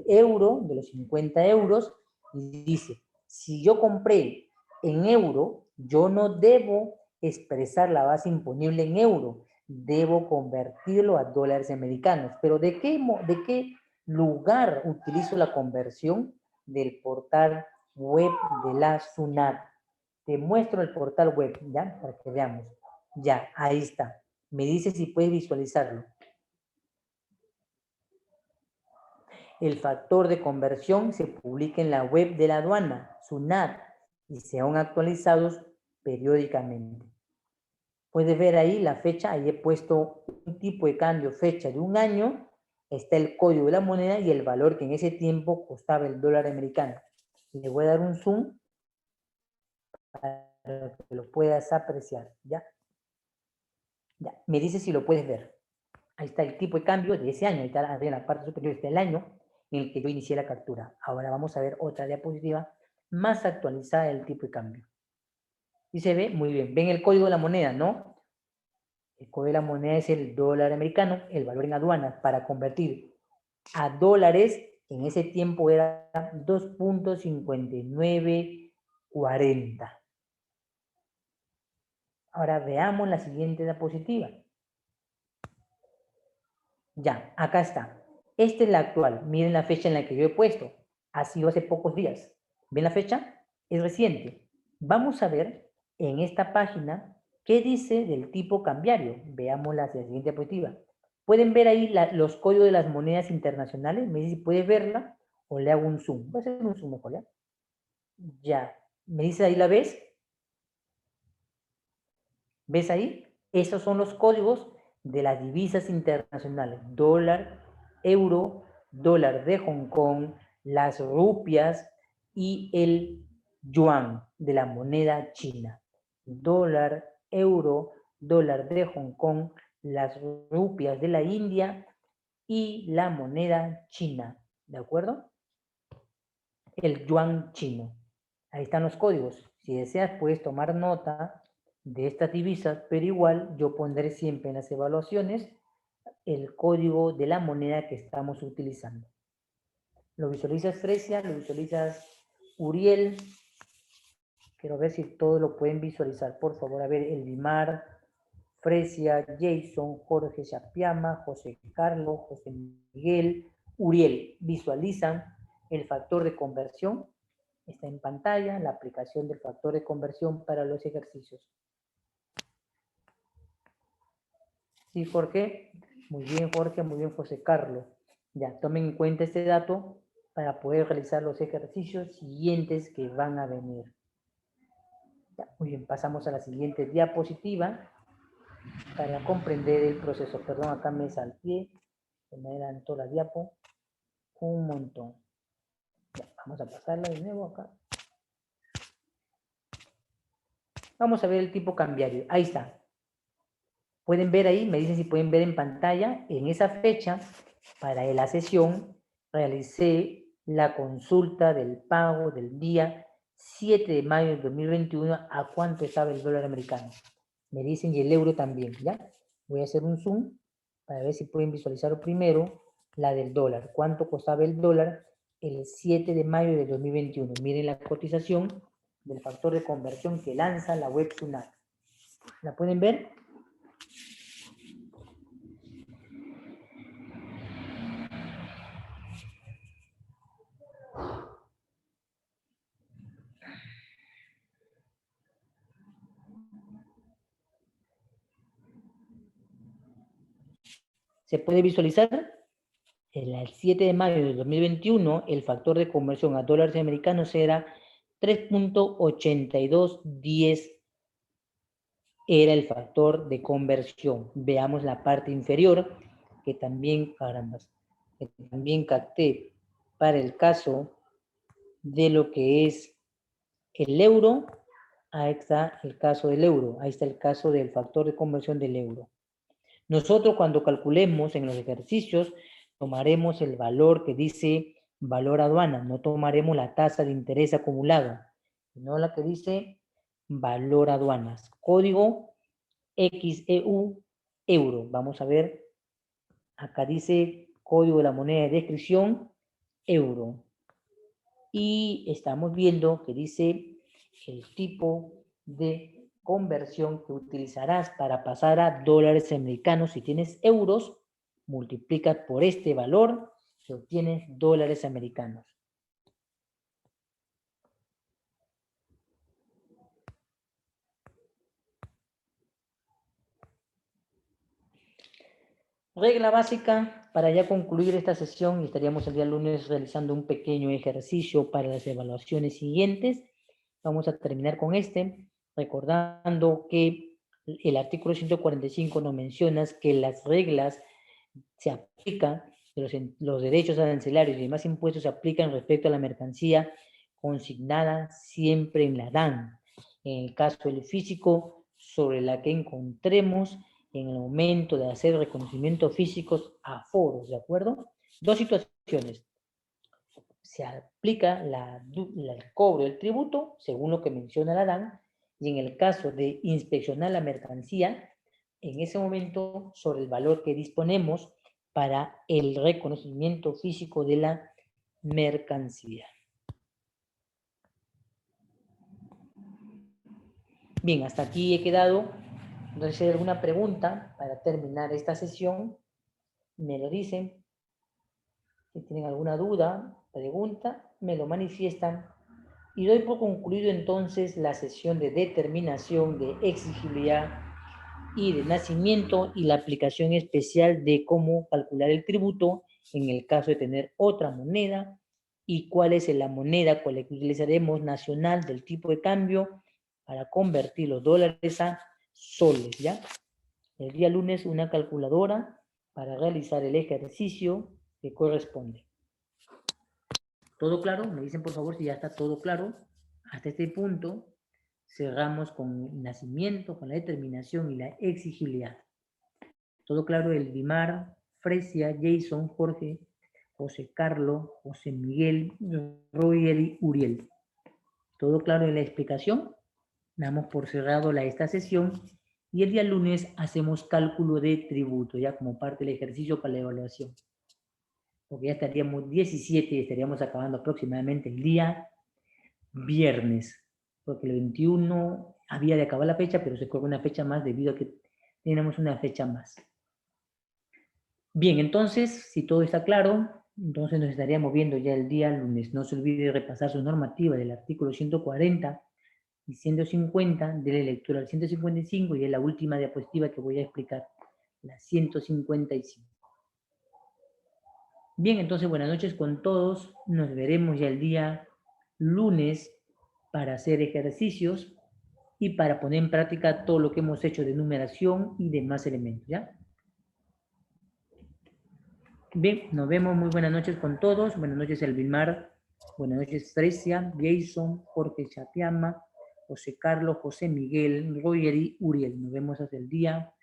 euro, de los 50 euros, y dice, si yo compré en euro, yo no debo expresar la base imponible en euro, debo convertirlo a dólares americanos. Pero ¿de qué lugar utilizo la conversión? Del portal web de la SUNAT. Te muestro el portal web, ¿ya? Para que veamos. Ya, ahí está. Me dice si puedes visualizarlo. El factor de conversión se publica en la web de la aduana, SUNAT, y serán actualizados periódicamente. Puedes ver ahí la fecha, ahí he puesto un tipo de cambio, fecha de un año, está el código de la moneda y el valor que en ese tiempo costaba el dólar americano. Le voy a dar un zoom para que lo puedas apreciar, ¿ya? Ya, me dice si lo puedes ver. Ahí está el tipo de cambio de ese año, ahí está en la parte superior está el año en el que yo inicié la captura. Ahora vamos a ver otra diapositiva más actualizada del tipo de cambio. Y se ve muy bien. Ven el código de la moneda, ¿no? El código de la moneda es el dólar americano, el valor en aduanas para convertir a dólares, en ese tiempo era 2.5940. Ahora veamos la siguiente diapositiva. Ya, acá está. Esta es la actual. Miren la fecha en la que yo he puesto. Ha sido hace pocos días. ¿Ven la fecha? Es reciente. Vamos a ver en esta página qué dice del tipo cambiario. Veamos la siguiente diapositiva. ¿Pueden ver ahí los códigos de las monedas internacionales? Me dice si puedes verla o le hago un zoom. Voy a hacer un zoom mejor, ¿ya? Ya. ¿Me dice ahí la ves? ¿Ves ahí? Esos son los códigos de las divisas internacionales. Dólar, euro, dólar de Hong Kong, las rupias y el yuan de la moneda china. Dólar, euro, dólar de Hong Kong, las rupias de la India y la moneda china. ¿De acuerdo? El yuan chino. Ahí están los códigos. Si deseas, puedes tomar nota de estas divisas, pero igual yo pondré siempre en las evaluaciones el código de la moneda que estamos utilizando. ¿Lo visualizas, Fresia? ¿Lo visualizas, Uriel? Quiero ver si todos lo pueden visualizar. Por favor, a ver, Elvimar, Fresia, Jason, Jorge Chapiama, José Carlos, José Miguel, Uriel. ¿Visualizan el factor de conversión? Está en pantalla la aplicación del factor de conversión para los ejercicios. ¿Sí, Jorge? Muy bien, Jorge, muy bien, José Carlos. Ya, tomen en cuenta este dato para poder realizar los ejercicios siguientes que van a venir. Ya, muy bien, pasamos a la siguiente diapositiva para comprender el proceso. Perdón, acá me salté, se me adelantó la diapo un montón. Ya, vamos a pasarla de nuevo acá. Vamos a ver el tipo cambiario. Ahí está. Pueden ver ahí, me dicen si pueden ver en pantalla, en esa fecha, para la sesión, realicé la consulta del pago del día 7 de mayo de 2021 a cuánto estaba el dólar americano. Me dicen y el euro también, ¿ya? Voy a hacer un zoom para ver si pueden visualizar primero la del dólar. ¿Cuánto costaba el dólar el 7 de mayo de 2021? Miren la cotización del factor de conversión que lanza la web SUNAT. ¿La pueden ver? ¿Se puede visualizar? El 7 de mayo de 2021, el factor de conversión a dólares americanos era 3.8210. Era el factor de conversión. Veamos la parte inferior, que también, carambas, que también capté para el caso de lo que es el euro. Ahí está el caso del euro. Ahí está el caso del factor de conversión del euro. Nosotros cuando calculemos en los ejercicios, tomaremos el valor que dice valor aduana. No tomaremos la tasa de interés acumulado, sino la que dice valor aduanas. Código XEU euro. Vamos a ver. Acá dice código de la moneda de descripción euro. Y estamos viendo que dice el tipo de conversión que utilizarás para pasar a dólares americanos. Si tienes euros, multiplicas por este valor y obtienes dólares americanos. Regla básica para ya concluir esta sesión, y estaríamos el día lunes realizando un pequeño ejercicio para las evaluaciones siguientes. Vamos a terminar con este, recordando que el artículo 145 nos menciona que las reglas se aplican, los derechos arancelarios y demás impuestos se aplican respecto a la mercancía consignada siempre en la DAN. En el caso del físico, sobre la que encontremos en el momento de hacer reconocimientos físicos a foros, ¿de acuerdo? Dos situaciones. Se aplica el cobro del tributo, según lo que menciona la DAN, y en el caso de inspeccionar la mercancía, en ese momento, sobre el valor que disponemos para el reconocimiento físico de la mercancía. Bien, hasta aquí he quedado. Entonces, si hay alguna pregunta para terminar esta sesión, me lo dicen. Si tienen alguna duda, pregunta, me lo manifiestan. Y doy por concluido entonces la sesión de determinación de exigibilidad y de nacimiento y la aplicación especial de cómo calcular el tributo en el caso de tener otra moneda y cuál es la moneda con la que utilizaremos nacional del tipo de cambio para convertir los dólares a soles, ¿ya? El día lunes una calculadora para realizar el ejercicio que corresponde. ¿Todo claro? Me dicen por favor si ya está todo claro. Hasta este punto cerramos con el nacimiento, con la determinación y la exigibilidad. Todo claro, el Dimar, Fresia, Jason, Jorge, José Carlos, José Miguel, Roger y Uriel. Todo claro en la explicación. Damos por cerrado esta sesión y el día lunes hacemos cálculo de tributo, ya como parte del ejercicio para la evaluación. Porque ya estaríamos 17 y estaríamos acabando aproximadamente el día viernes, porque el 21 había de acabar la fecha, pero se corre una fecha más debido a que tenemos una fecha más. Bien, entonces, si todo está claro, entonces nos estaríamos viendo ya el día lunes. No se olvide repasar su normativa del artículo 140 y 150, de la lectura al 155 y de la última diapositiva que voy a explicar, la 155. Bien, entonces buenas noches con todos. Nos veremos ya el día lunes para hacer ejercicios y para poner en práctica todo lo que hemos hecho de numeración y demás elementos, ¿ya? Bien, nos vemos. Muy buenas noches con todos. Buenas noches, Elvimar. Buenas noches, Fresia, Jason, Jorge Chapiama, José Carlos, José Miguel, Roger y Uriel. Nos vemos hasta el día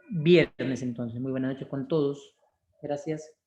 viernes entonces. Muy buenas noches con todos. Gracias.